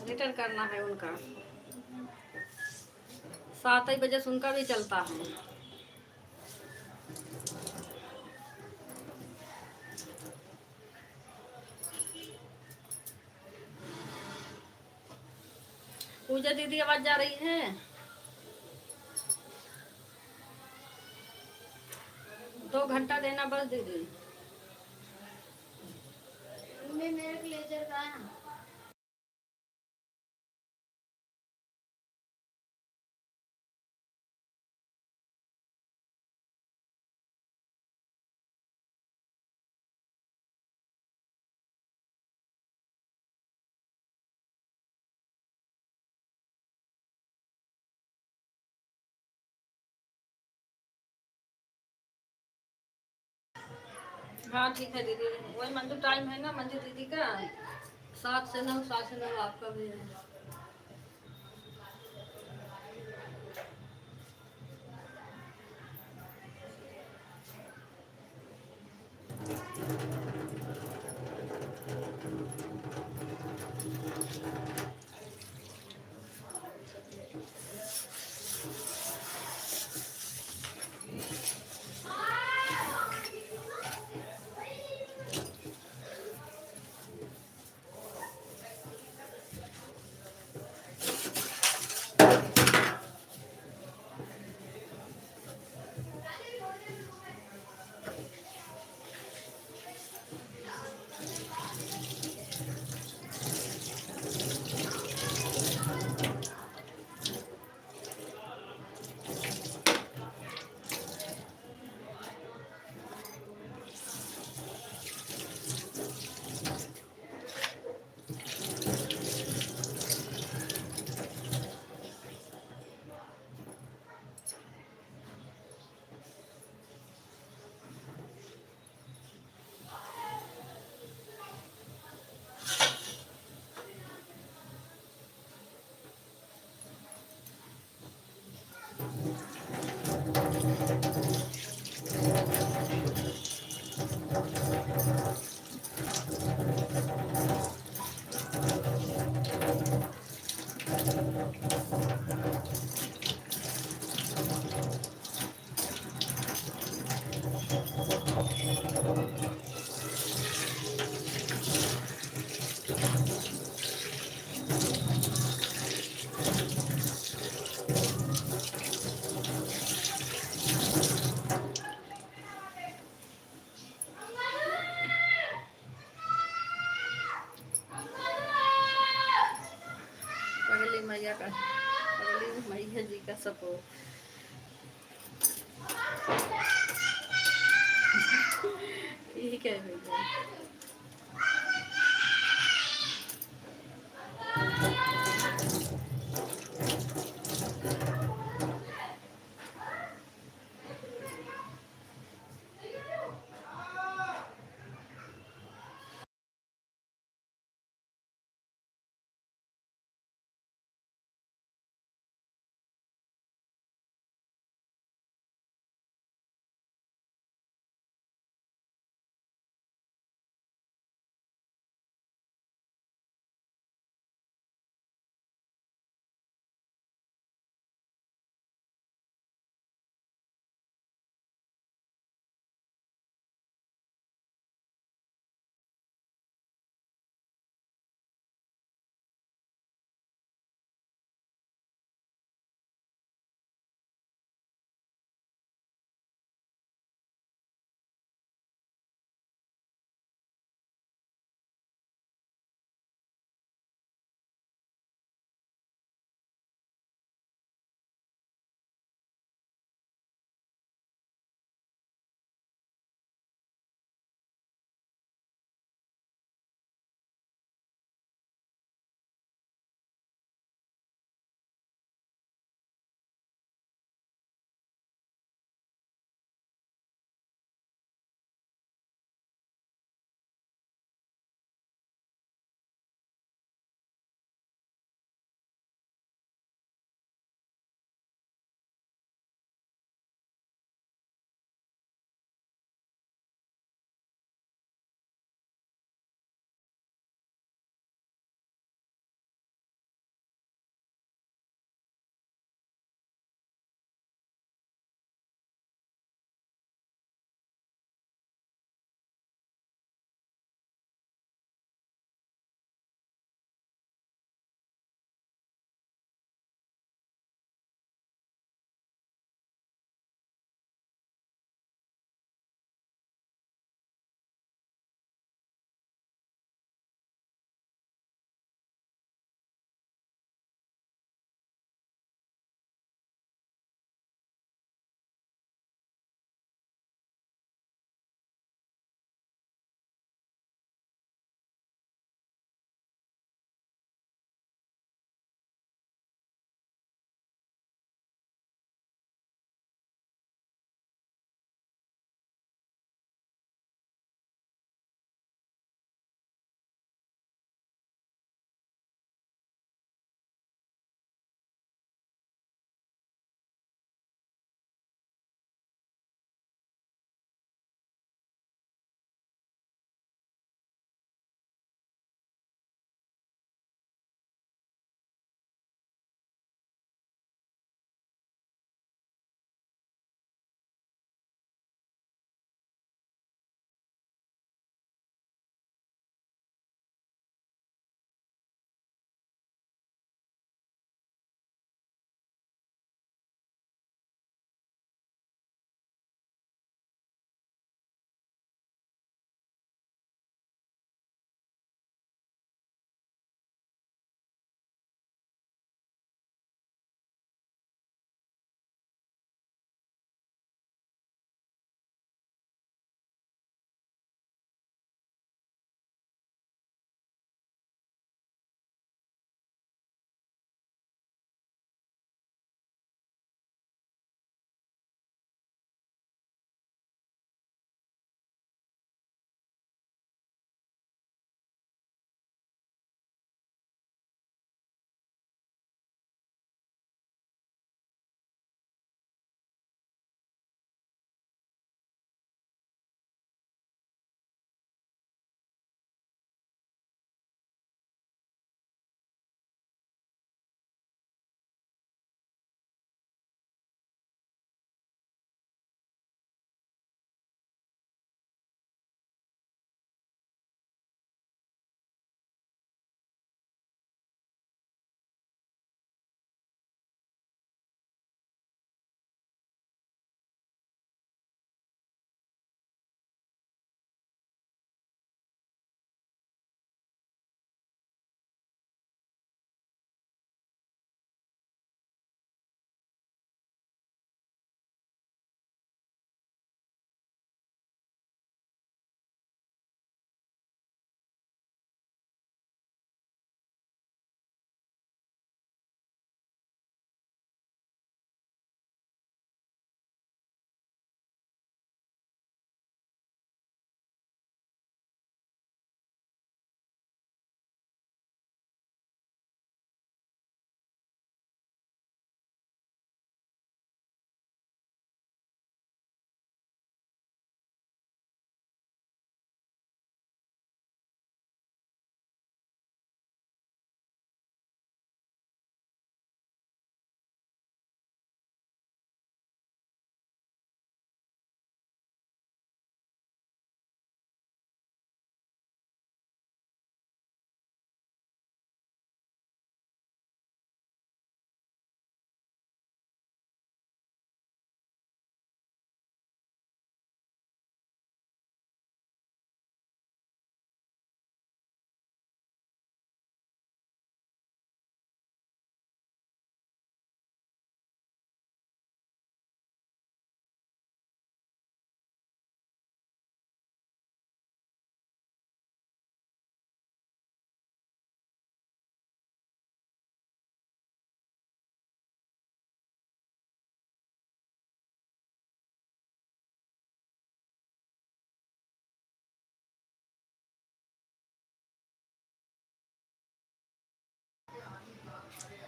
रिटर्न करना है उनका। 7 ही बजे से उनका भी चलता है। पूजा दीदी आवाज जा रही है? 2 घंटा देना बस दीदी। मेरे लेजर का है। हाँ ठीक है दीदी, वही मंजू टाइम है ना मंजू दीदी का, 7 से 9, 7 से 9 आपका भी है। पहली मैया का, पहली मैया जी का सपोर्ट। ठीक है भैया।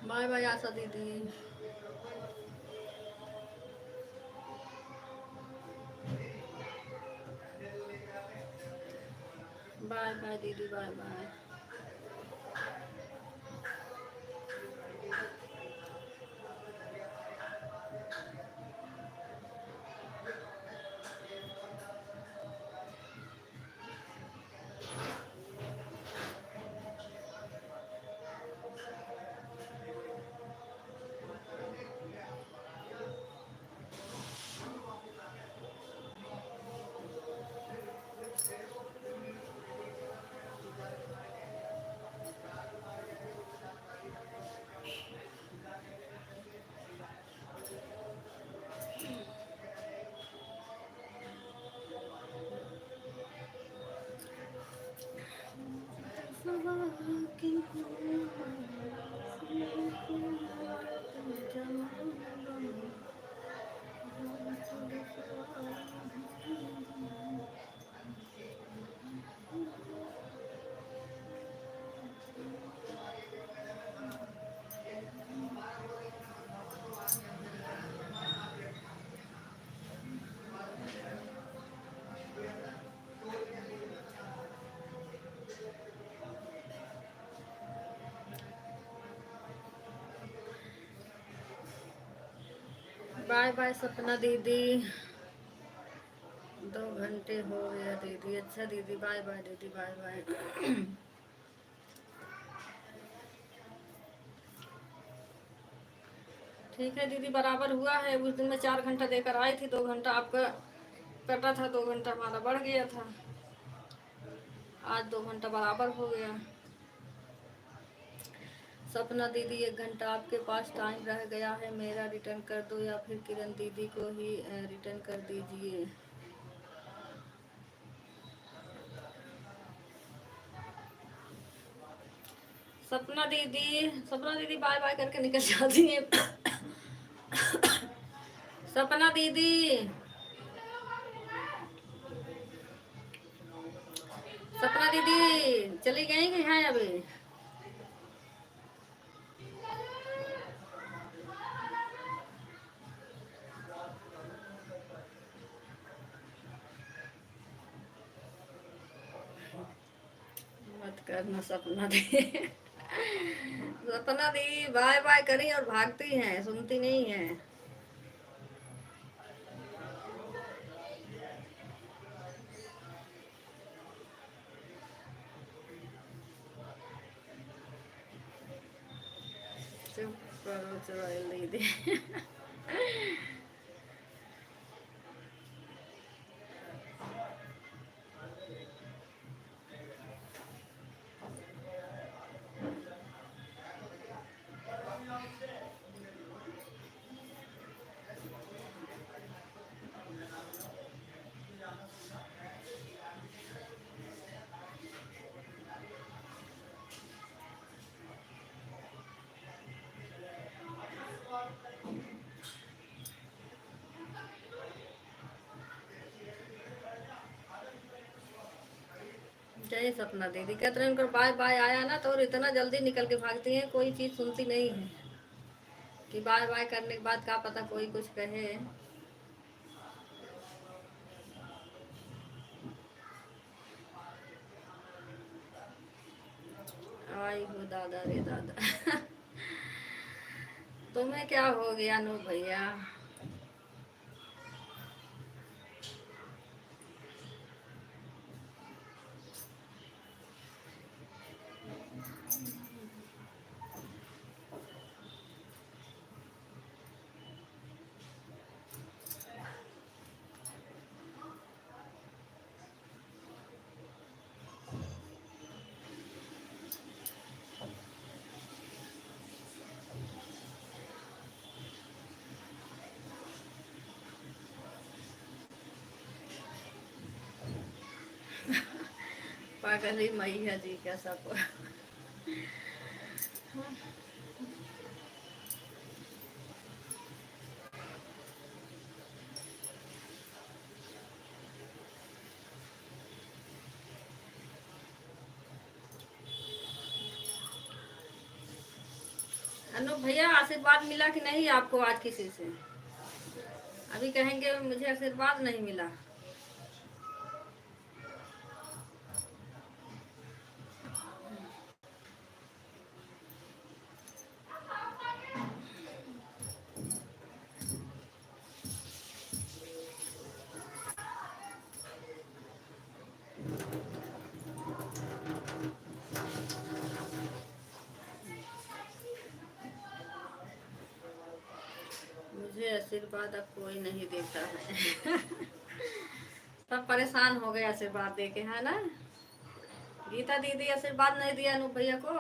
बाय बाय आशा दीदी। बाय बाय दीदी, बाय बाय। बाय बाय सपना दीदी। 2 घंटे हो गया दीदी। अच्छा दीदी, बाय बाय दीदी, बाय बाय। ठीक है दीदी, बराबर हुआ है। उस दिन मैं 4 घंटा देकर आई थी, 2 घंटा आपका कटा था, 2 घंटा हमारा बढ़ गया था। आज 2 घंटा बराबर हो गया। सपना दीदी, 1 घंटा आपके पास टाइम रह गया है, मेरा रिटर्न कर दो या फिर किरण दीदी को ही रिटर्न कर दीजिए। सपना दीदी, सपना दीदी बाय बाय करके निकल जाती है। सपना दीदी, सपना दीदी चली गई कि हैं अभी? मत करना सपना दी। सपना दी बाय बाय करी और भागती हैं, सुनती नहीं है। चुप करो चुड़ैल दीदी। जय सपना दीदी। कहते हैं उनका बाय बाय आया ना तो और इतना जल्दी निकल के भागती हैं, कोई चीज़ सुनती नहीं है कि बाय बाय करने के बाद क्या पता कोई कुछ कहे। आई हो दादा रे दादा। तुम्हें क्या हो गया नो भैया? पागल मैया जी का सब। अनु भैया आशीर्वाद मिला कि नहीं आपको आज किसी से? अभी कहेंगे मुझे आशीर्वाद नहीं मिला। मुझे आशीर्वाद अब कोई नहीं देता है। सब परेशान हो गए आशीर्वाद दे के, है ना? गीता दीदी आशीर्वाद नहीं दिया अनूप भैया को।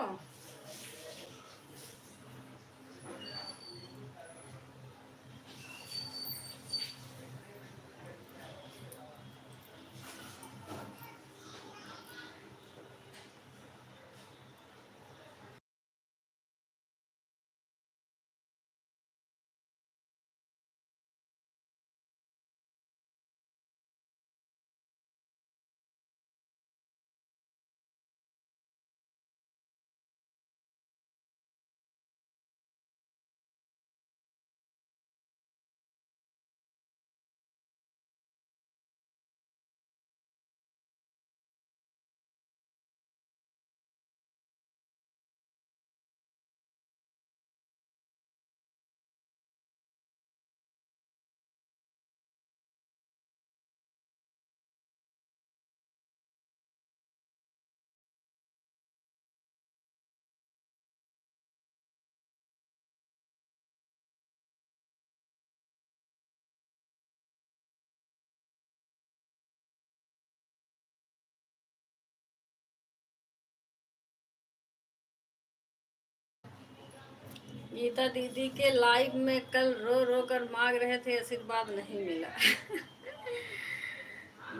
गीता दीदी के लाइव में कल रो रो कर मांग रहे थे, आशीर्वाद नहीं मिला।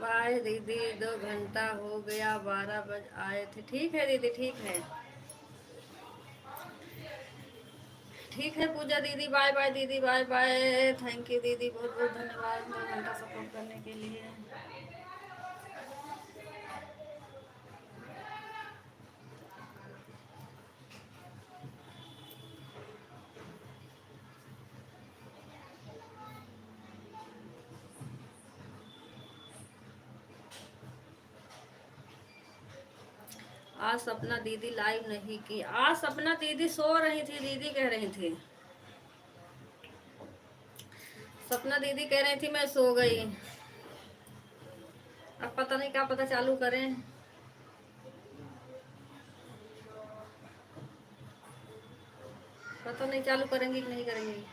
बाय दीदी, 2 घंटा हो गया, 12 बज आए थे। ठीक है दीदी, ठीक है। ठीक है पूजा दीदी, बाय बाय दीदी, बाय बाय। थैंक यू दीदी, बहुत बहुत धन्यवाद 2 घंटा सपोर्ट करने के लिए। आज सपना दीदी लाइव नहीं की। आज सपना दीदी सो रही थी, दीदी कह रही थी। सपना दीदी कह रही थी मैं सो गई। अब पता नहीं क्या पता चालू करें। पता नहीं चालू करेंगी कि नहीं करेंगी।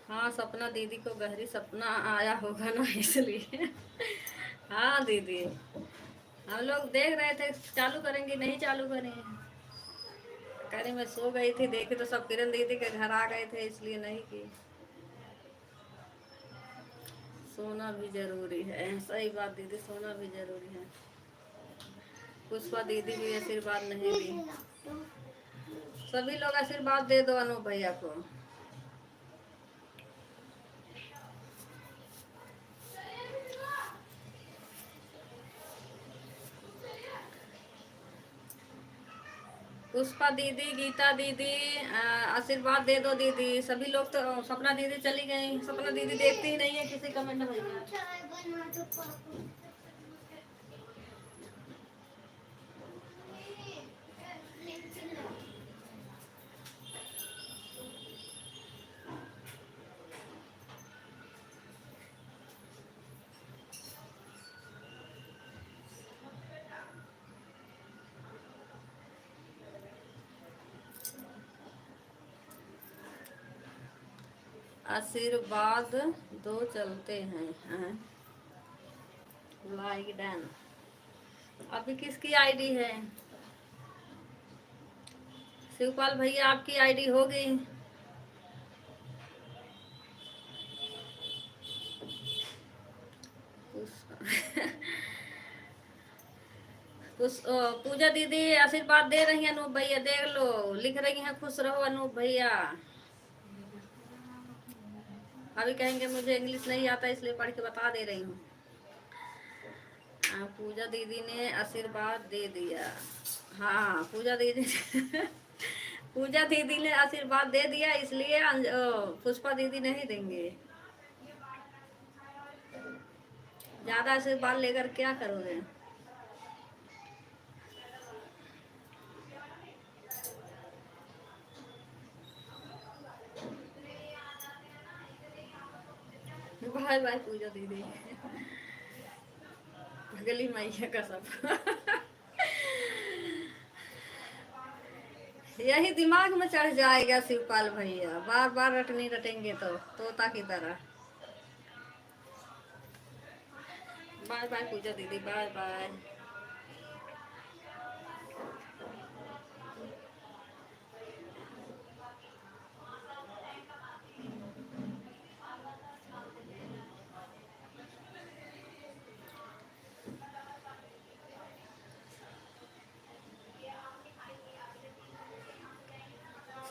हाँ सपना दीदी को गहरी सपना आया होगा ना, इसलिए। हाँ दीदी, हम लोग देख रहे थे चालू करेंगे नहीं चालू करेंगे। कह रही मैं सो गई थी, देखे तो सब किरण दीदी के घर आ गए थे, इसलिए नहीं की। सोना भी जरूरी है, सही बात दीदी, सोना भी जरूरी है। पुष्पा दीदी भी आशीर्वाद नहीं दी। सभी लोग आशीर्वाद दे दो अनु भैया को। पुष्पा दीदी, गीता दीदी, आशीर्वाद दे दो दीदी। सभी लोग तो, सपना दीदी चली गई। सपना दीदी देखती ही नहीं है किसी कमेंट में। आशीर्वाद दो चलते हैं। Like done. अभी किसकी आईडी है? शिवपाल भैया आपकी आईडी हो गई। पूजा दीदी आशीर्वाद दे रही है। अनूप भैया देख लो, लिख रही हैं खुश रहो अनूप भैया। अभी कहेंगे मुझे इंग्लिश नहीं आता इसलिए पढ़ के बता दे रही हूँ। पूजा दीदी ने आशीर्वाद दे दिया। हाँ पूजा दीदी पूजा दीदी ने आशीर्वाद दे दिया, इसलिए पुष्पा दीदी नहीं देंगे। ज्यादा आशीर्वाद लेकर क्या करोगे? बाय बाय पूजा दीदी। अगली मैया का सब यही दिमाग में चढ़ जाएगा शिवपाल भैया, बार बार रटनी रटेंगे तो तोता की तरह। बाय बाय पूजा दीदी, बाय बाय।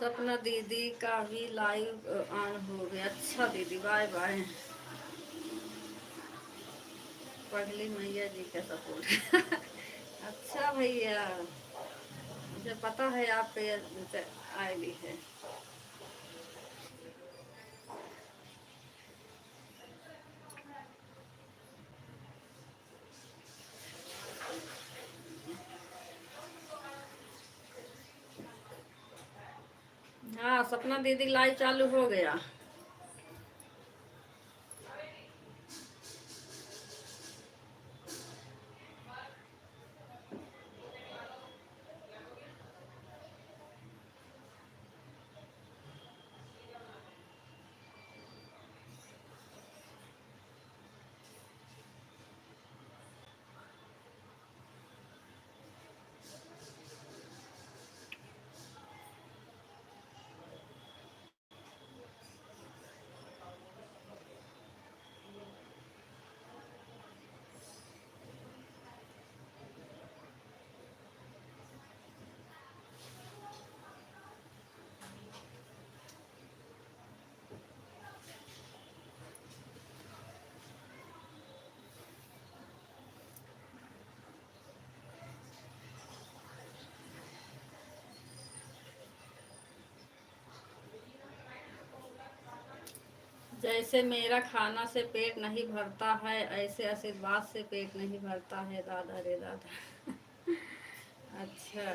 सपना दीदी का भी लाइव ऑन हो गया। अच्छा दीदी बाय बाय। पगली मैया जी का सपोर्ट अच्छा भैया, मुझे पता है आपके आईडी है। हाँ सपना दीदी लाइव चालू हो गया। जैसे मेरा खाना से पेट नहीं भरता है, ऐसे आशीर्वाद से पेट नहीं भरता है दादा रे दादा अच्छा।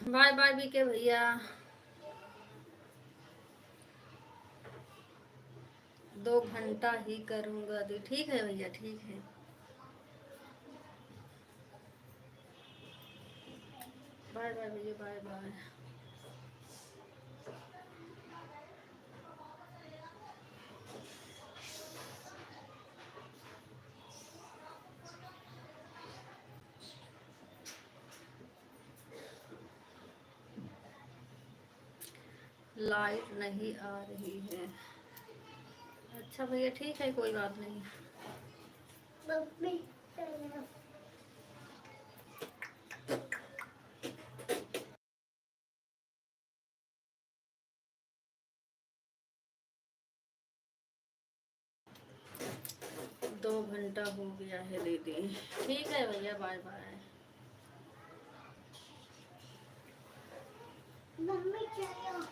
बाय बाय बीके भैया। 2 घंटा ही करूँगा दी, ठीक है भैया ठीक है। बाय बाय भैया बाय बाय। लाइट नहीं आ रही है। अच्छा भैया ठीक है कोई बात नहीं। मम्मी 2 घंटा हो गया है दीदी। ठीक है भैया बाय बाय। मम्मी चलो।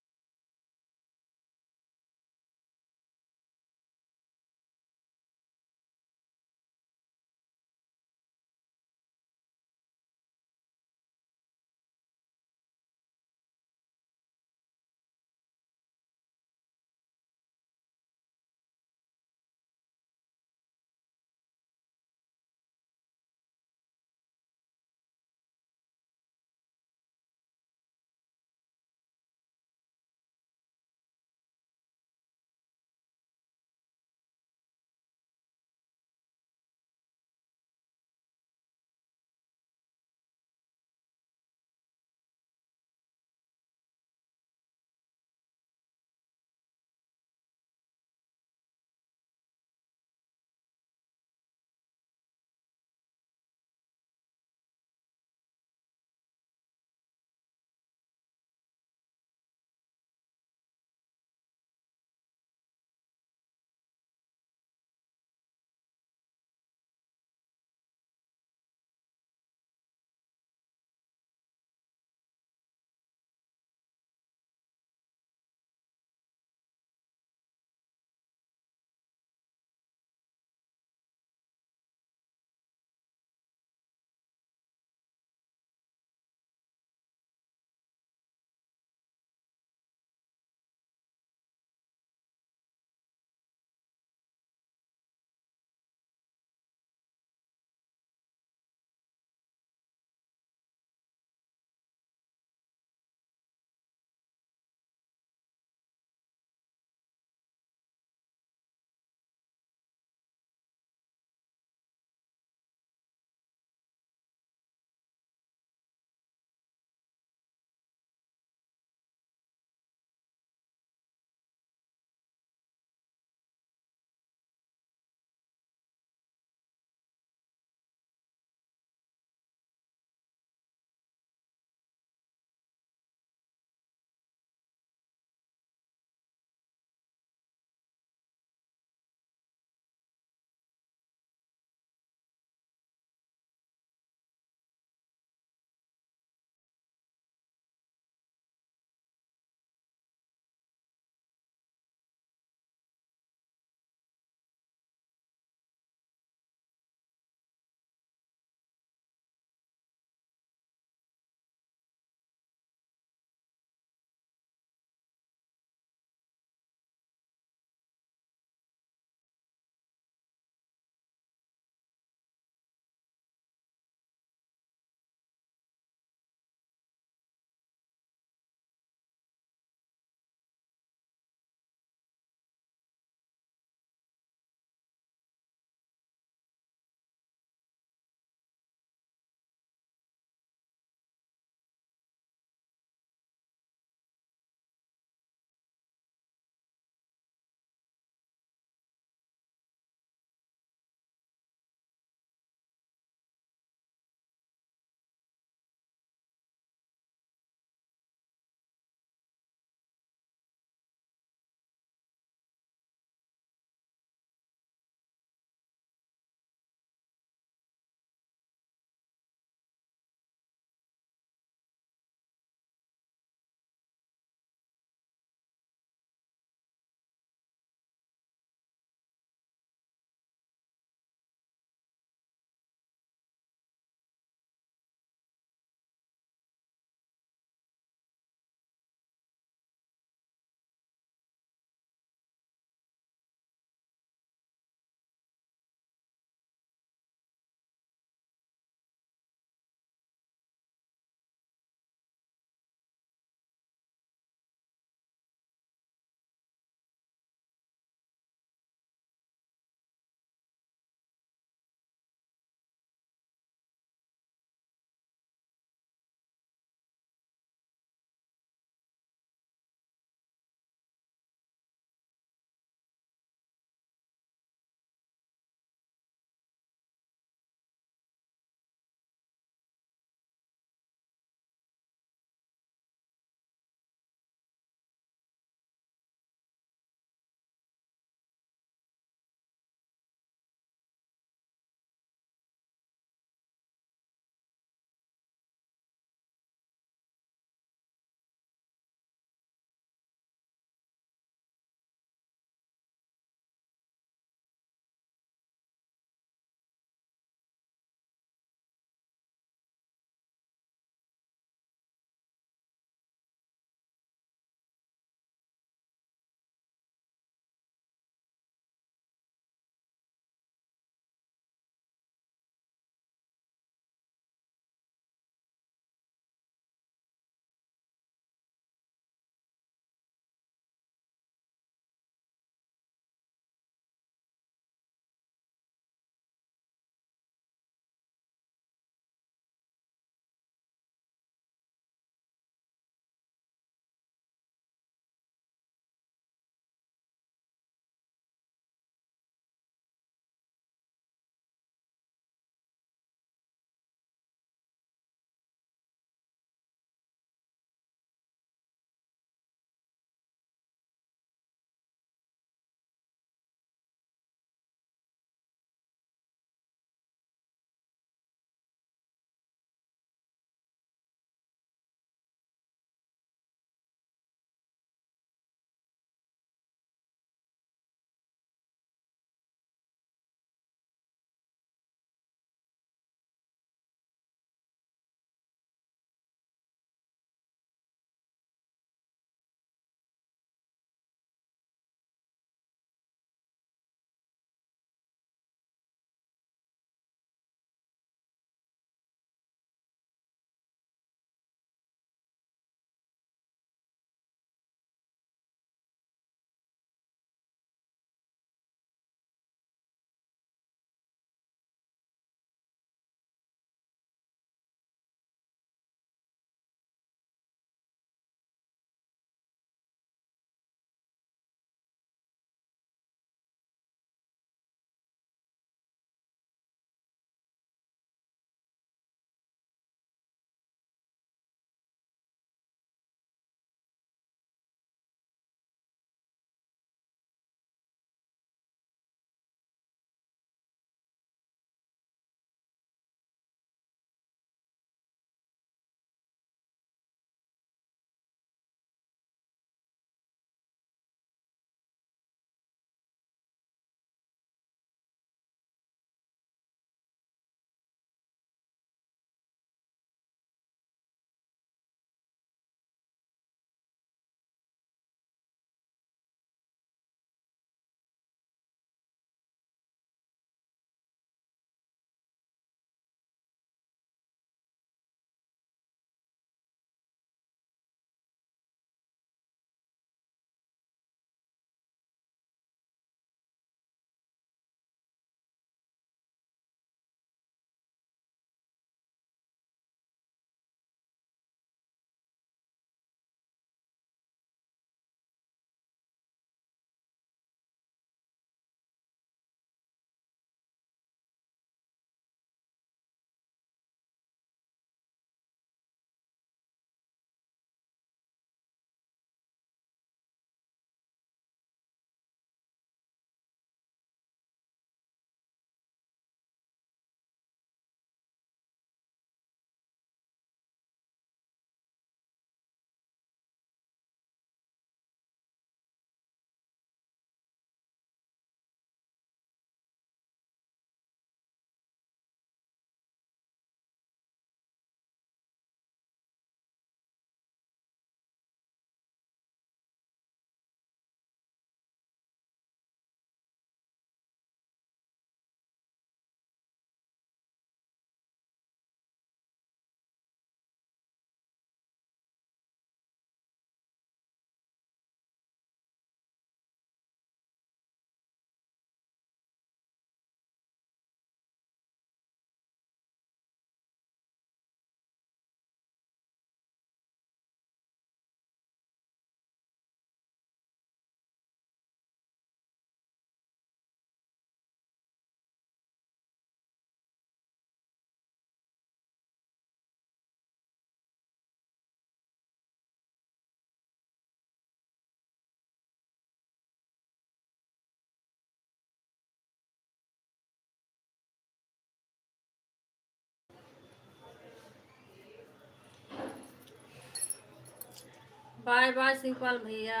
बाय बाय शिवपाल भैया।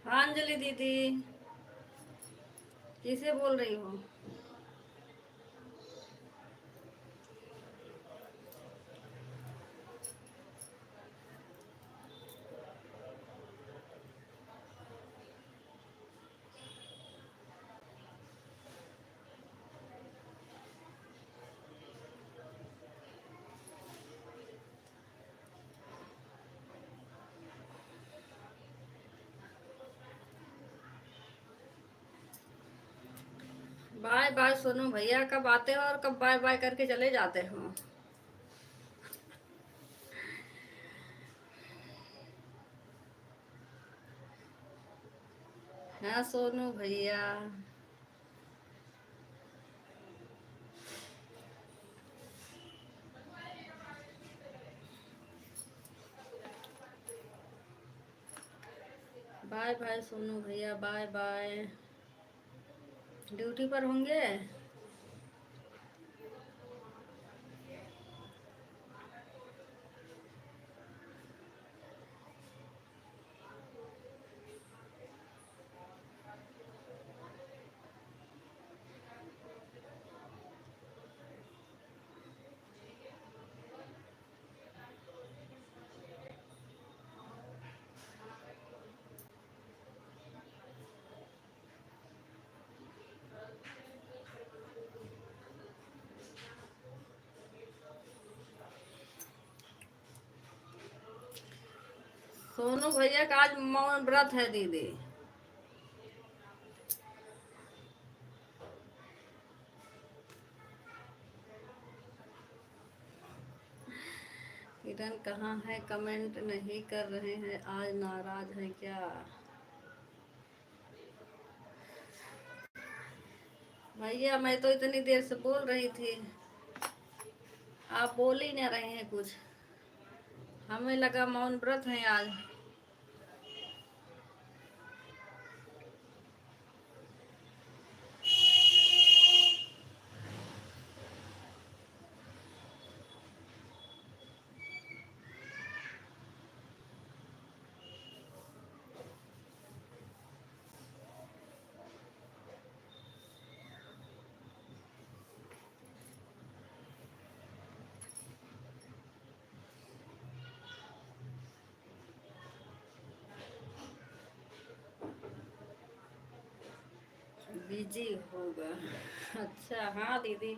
हाँ अंजलि दीदी, किसे बोल रही हो? बाय बाय सोनू भैया, कब आते हो और कब बाय बाय करके चले जाते हो? हाँ सोनू भैया। बाय बाय सोनू भैया, बाय बाय। ड्यूटी पर होंगे? सोनू भैया का आज मौन व्रत है दीदी। किरण कहाँ है? कमेंट नहीं कर रहे हैं, आज नाराज हैं क्या? भैया मैं तो इतनी देर से बोल रही थी, आप बोल ही नहीं रहे हैं कुछ। हमें लगा मौन व्रत है आज। बिजी होगा। अच्छा हाँ दीदी।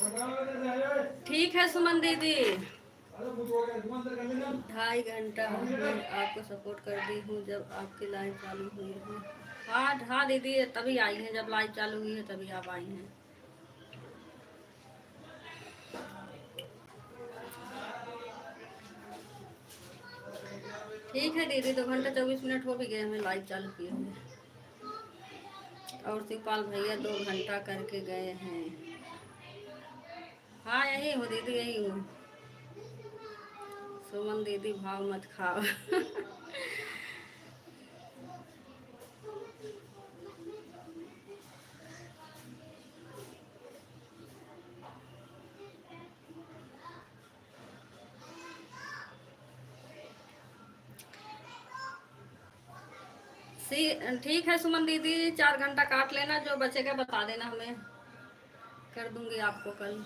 ठीक है सुमन दीदी, 2.5 घंटा में आपको सपोर्ट कर दी हूँ जब आपकी लाइव चालू हुई है। हाँ हाँ दीदी, तभी आई हैं, जब लाइव चालू हुई है तभी आप आई हैं। ठीक है दीदी, 2 घंटा 24 मिनट हो भी गए हमें लाइव चालू किए हुए। और शिवपाल भैया 2 घंटा करके गए हैं। हाँ यही हूँ दीदी, यही हूँ। सुमन दीदी भाव मत खाओ। ठीक है सुमन दीदी, 4 घंटा काट लेना, जो बचेगा बता देना हमें, कर दूंगी आपको कल।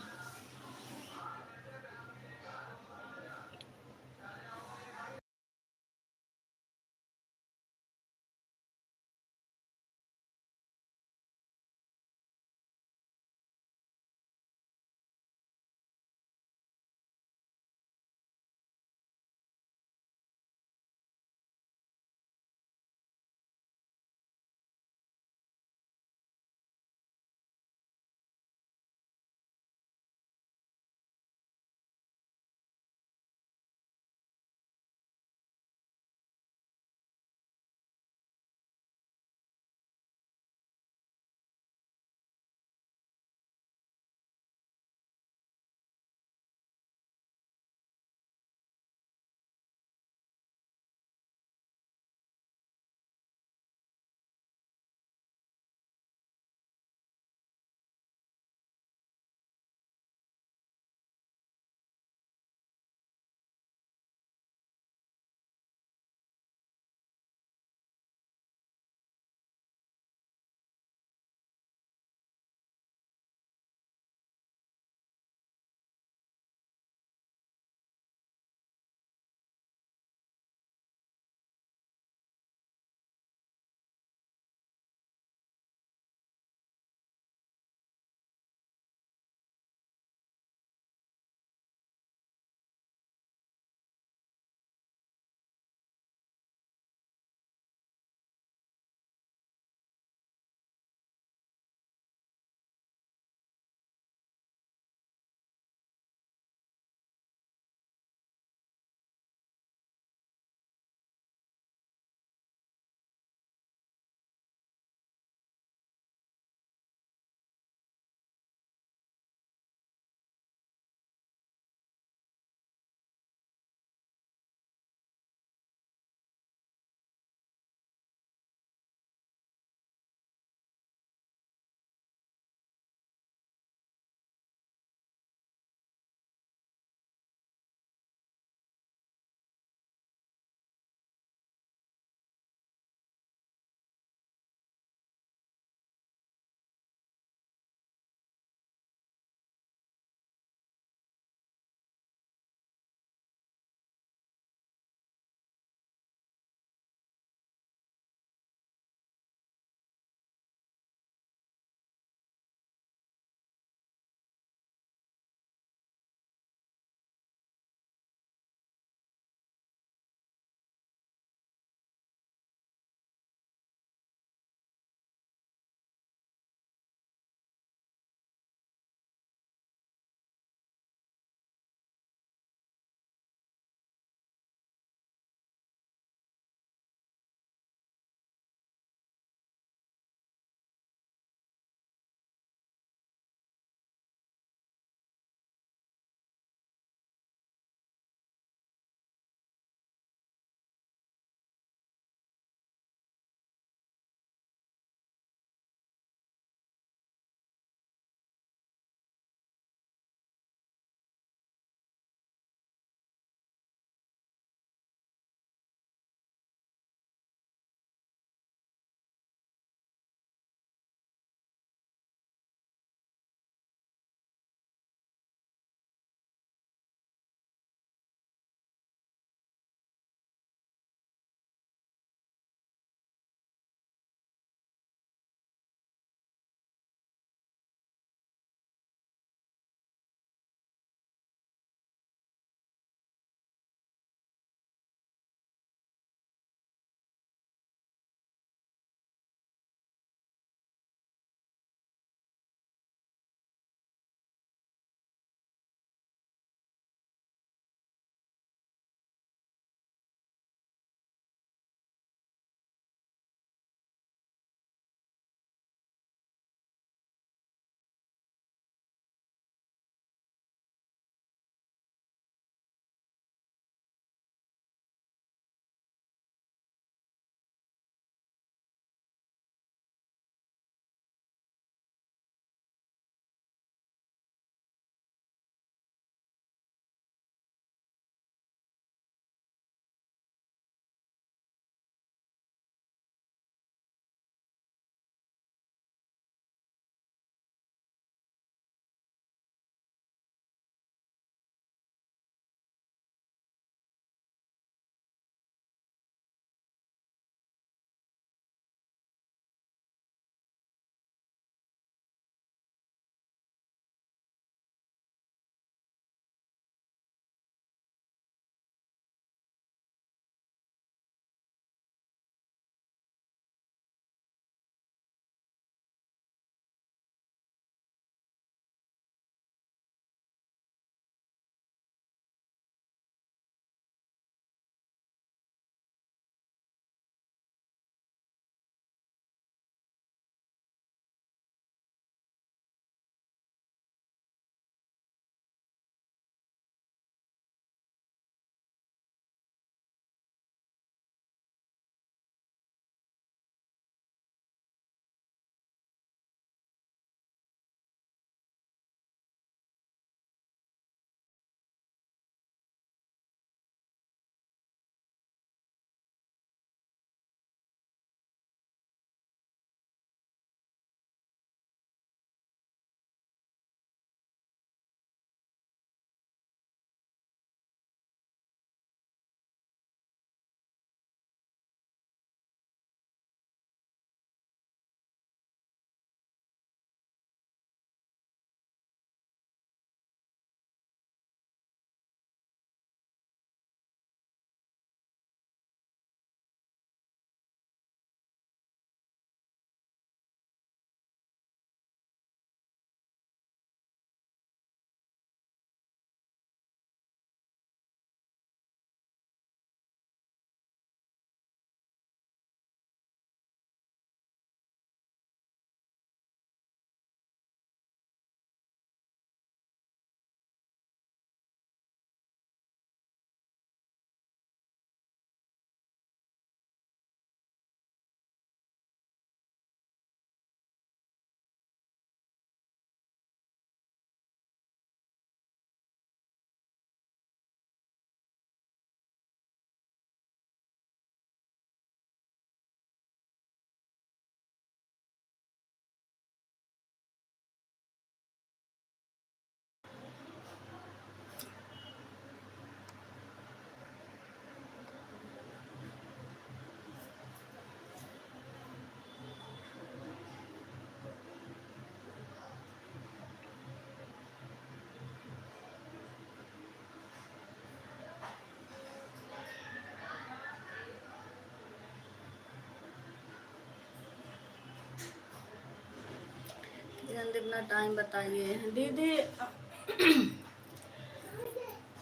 जल्दी अपना टाइम बताइए दीदी।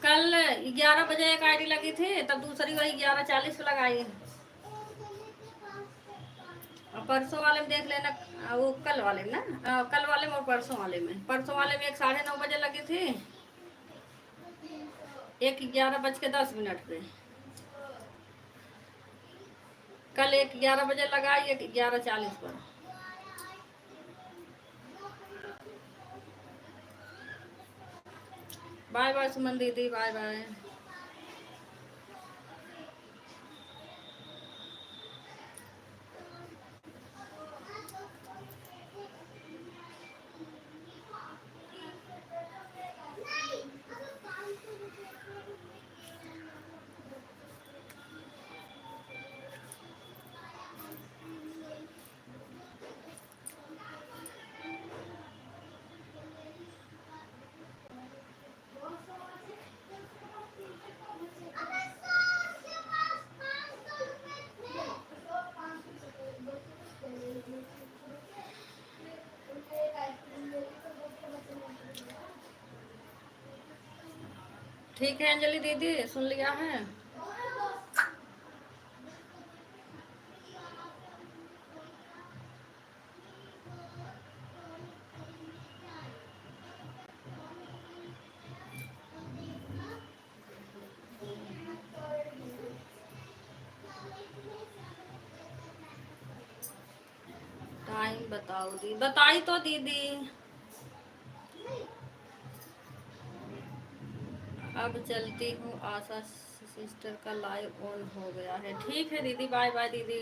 कल 11 बजे एक आईडी लगी थी, तब दूसरी वही 11:40 पे लगाई। और परसों वाले में देख लेना, वो कल वाले में ना, कल वाले में और परसों वाले में एक 9:30 बजे लगी थी, एक 11:10 पे। कल एक 11 बजे लगाई, एक 11:40 पर। बाय बाय सुमन दीदी, बाय बाय। ठीक है अंजलि दीदी, सुन लिया है। टाइम बताओ दी, बताई तो दीदी। अब चलती हूँ, आशा सिस्टर का लाइव ऑन हो गया है। ठीक है दीदी, बाय बाय दीदी।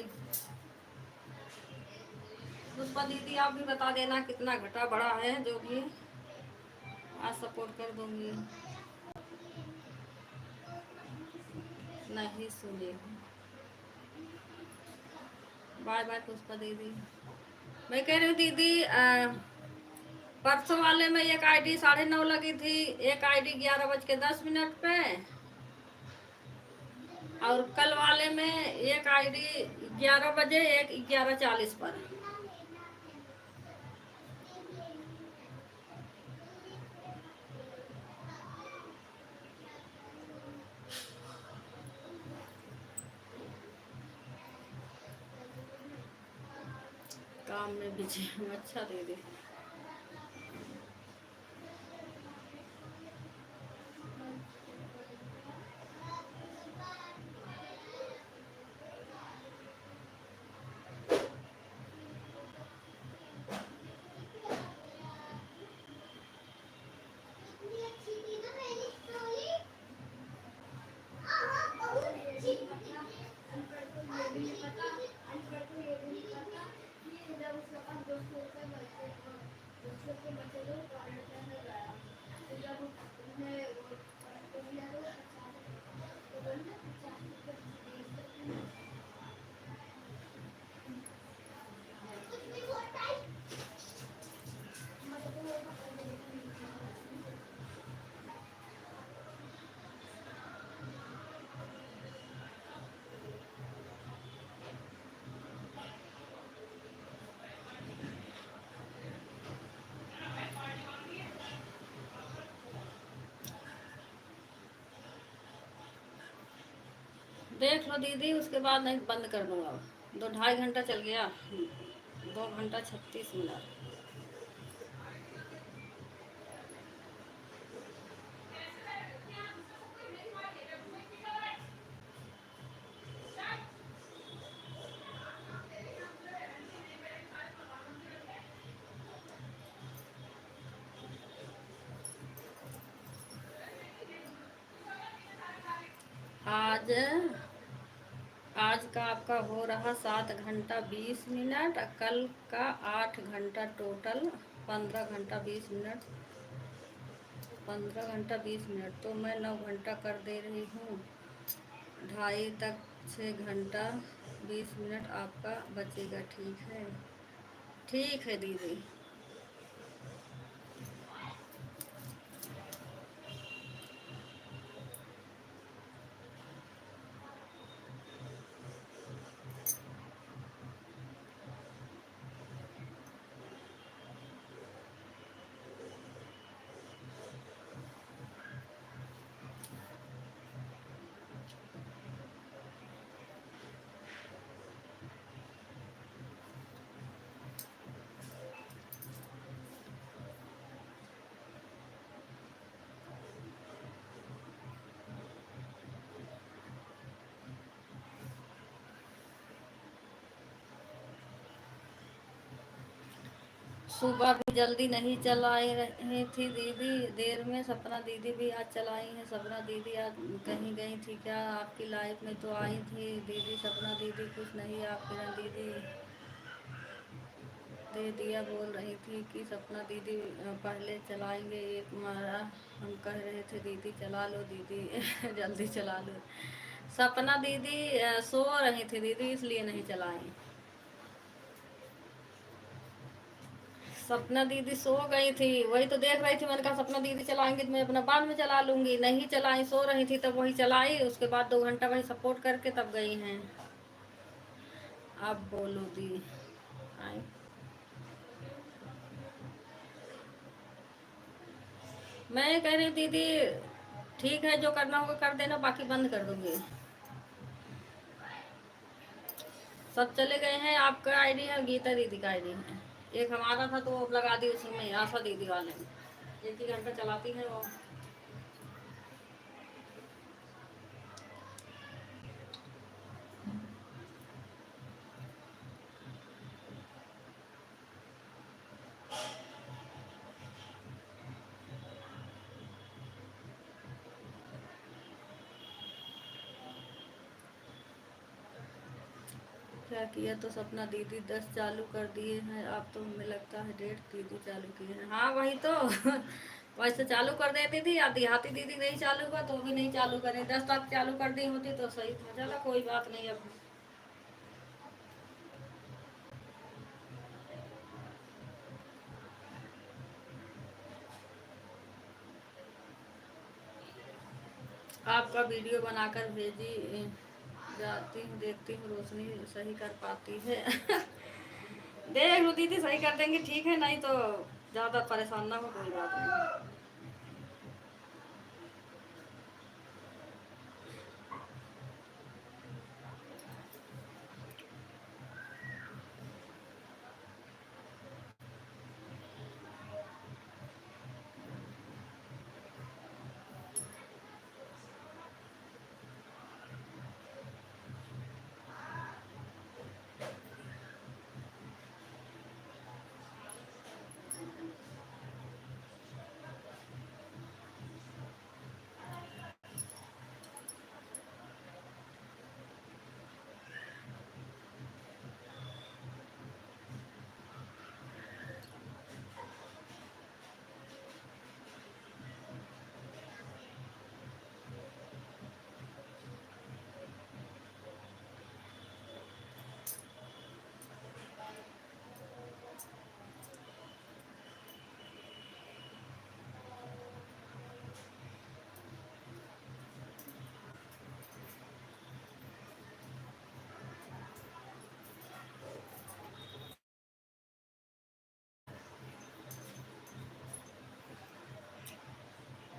पुष्पा दीदी आप भी बता देना कितना घटा बढ़ा है, जो भी आज सपोर्ट कर दूंगी। नहीं सुनी। बाय बाय पुष्पा दीदी। मैं कह रही हूँ दीदी, परसों वाले में एक आईडी 9:30 लगी थी, एक आईडी 11:10 पे, और कल वाले में एक आईडी 11 बजे, एक 11:40 पर। काम में बिजी हूँ। अच्छा दीदी। देख लो दीदी, उसके बाद नहीं बंद कर दूंगा। 2-2.5 घंटा चल गया, 2 घंटा 36 मिनट। आज आज का आपका हो रहा 7 घंटा 20 मिनट, कल का 8 घंटा, टोटल 15 घंटा 20 मिनट। 15 घंटा 20 मिनट तो मैं 9 घंटा कर दे रही हूँ। 2:30 तक 6 घंटा 20 मिनट आपका बचेगा। ठीक है, ठीक है दीदी। सुबह भी जल्दी नहीं चल आई रही थी दीदी, देर में। सपना दीदी भी आज चलाई हैं। सपना दीदी आज कहीं गई थी क्या? आपकी लाइफ में तो आई थी दीदी। सपना दीदी कुछ नहीं, आप किरण दीदी दे दिया बोल रही थी कि सपना दीदी पहले चलाएंगे एक मारा। हम कह रहे थे दीदी चला लो दीदी जल्दी चला लो। सपना दीदी सो रही थी दीदी, इसलिए नहीं चलाई। सपना दीदी सो गई थी, वही तो देख रही थी। मैंने कहा सपना दीदी चलाएंगी तो मैं अपना बाद में चला लूंगी। नहीं चलाई, सो रही थी तब वही चलाई। उसके बाद 2 घंटा वही सपोर्ट करके तब गई हैं। अब बोलो दी। आई मैं कह रही दीदी ठीक है, जो करना होगा कर देना, बाकी बंद कर दूंगी। सब चले गए हैं। आपका आईडी है, गीता दीदी का आईडी है। एक हमारा था तो वो लगा दी उसी में, आशा दीदी वाले में। 1 ही घंटा चलाती है वो। क्या किया तो सपना दीदी 10 चालू कर दिए हैं आप तो, हमें लगता है 1.5 दीदी चालू किए हैं। हाँ वही तो वैसे चालू कर देती थी, या देहाती दीदी नहीं चालू हुआ तो भी नहीं चालू करें। 10 तक चालू कर दी होती तो सही था। चलो कोई बात नहीं। अब आपका वीडियो बनाकर भेजी जाती हूँ, देखती हूँ रोशनी सही कर पाती है देख लो दीदी, सही कर देंगे ठीक है, नहीं तो ज़्यादा परेशान ना हो, कोई बात नहीं।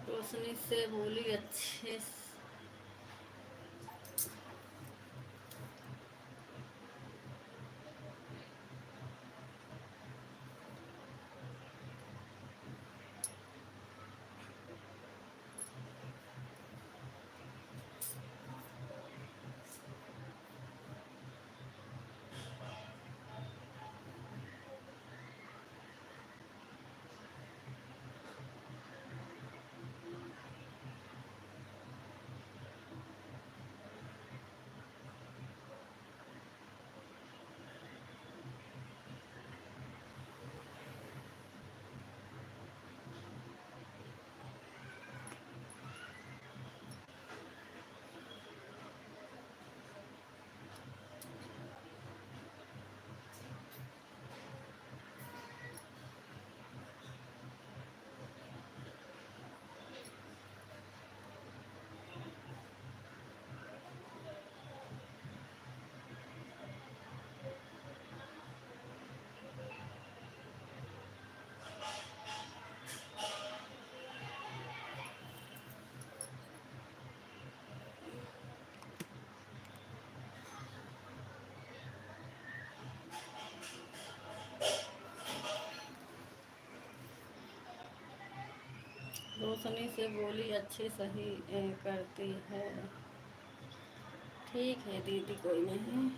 रोशनी से बोली अच्छे रोशनी से बोली अच्छे सही करती है। ठीक है दीदी, कोई नहीं।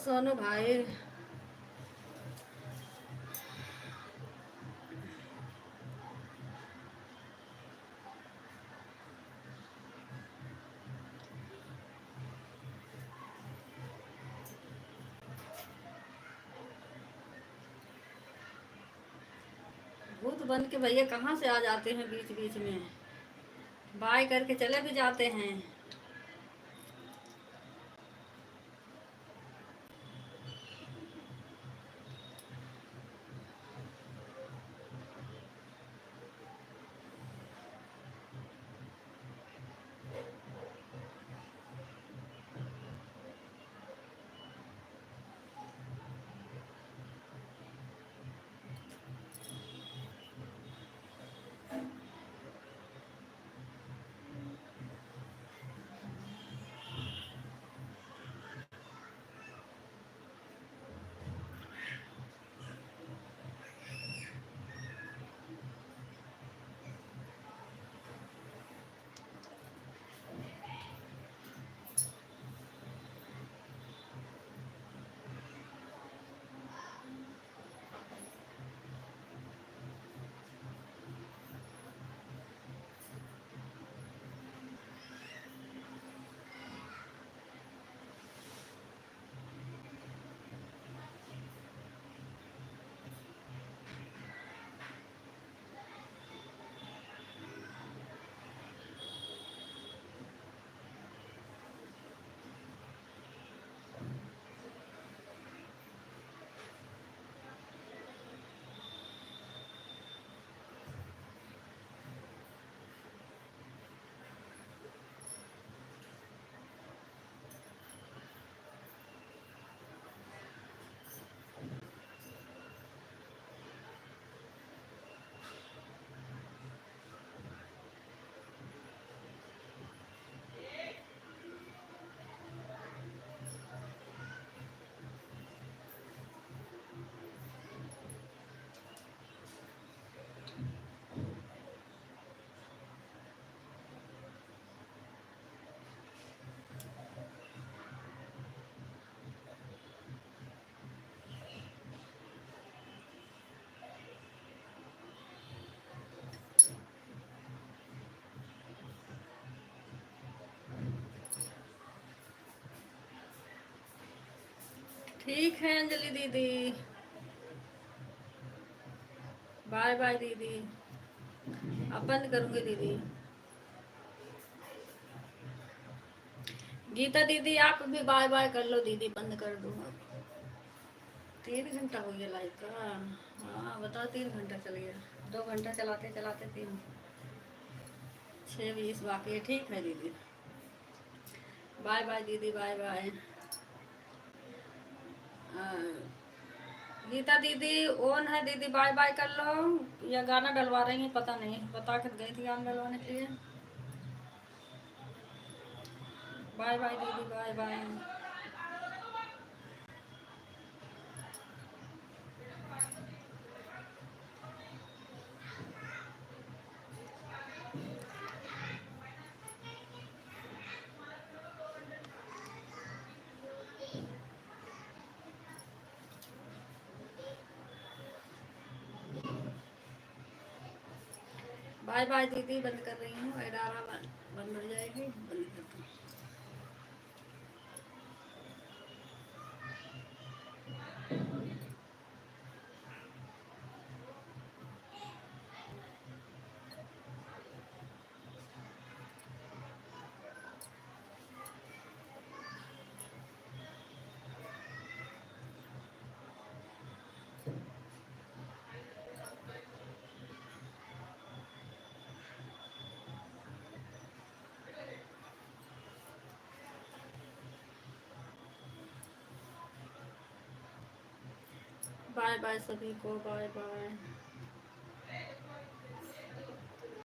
सोनू भाई। भूत बन के भैया कहाँ से आ जाते हैं बीच बीच में, बाय करके चले भी जाते हैं। ठीक है अंजलि दीदी, बाय बाय दीदी, अब बंद करूंगी दीदी। गीता दीदी आप भी बाय बाय कर लो दीदी, बंद कर दूँ अब। 3 घंटा हो गया लाइव का। हाँ बताओ, 3 घंटा चल गया, 2 घंटा चलाते चलाते 3, 6:20 बाकी है। ठीक है दीदी, बाय बाय दीदी, बाय बाय। गीता दीदी ऑन है दीदी, बाय बाय कर लो, या गाना डलवा रही हैं पता नहीं, बता कर गई थी गाना डलवाने के लिए। बाय बाय दीदी, बाय बाय। बाय बाय दीदी, बंद कर रही हूँ, 11 बंद हो जाएगी, बंद कर दूँ। बाय बाय सभी को, बाय बाय।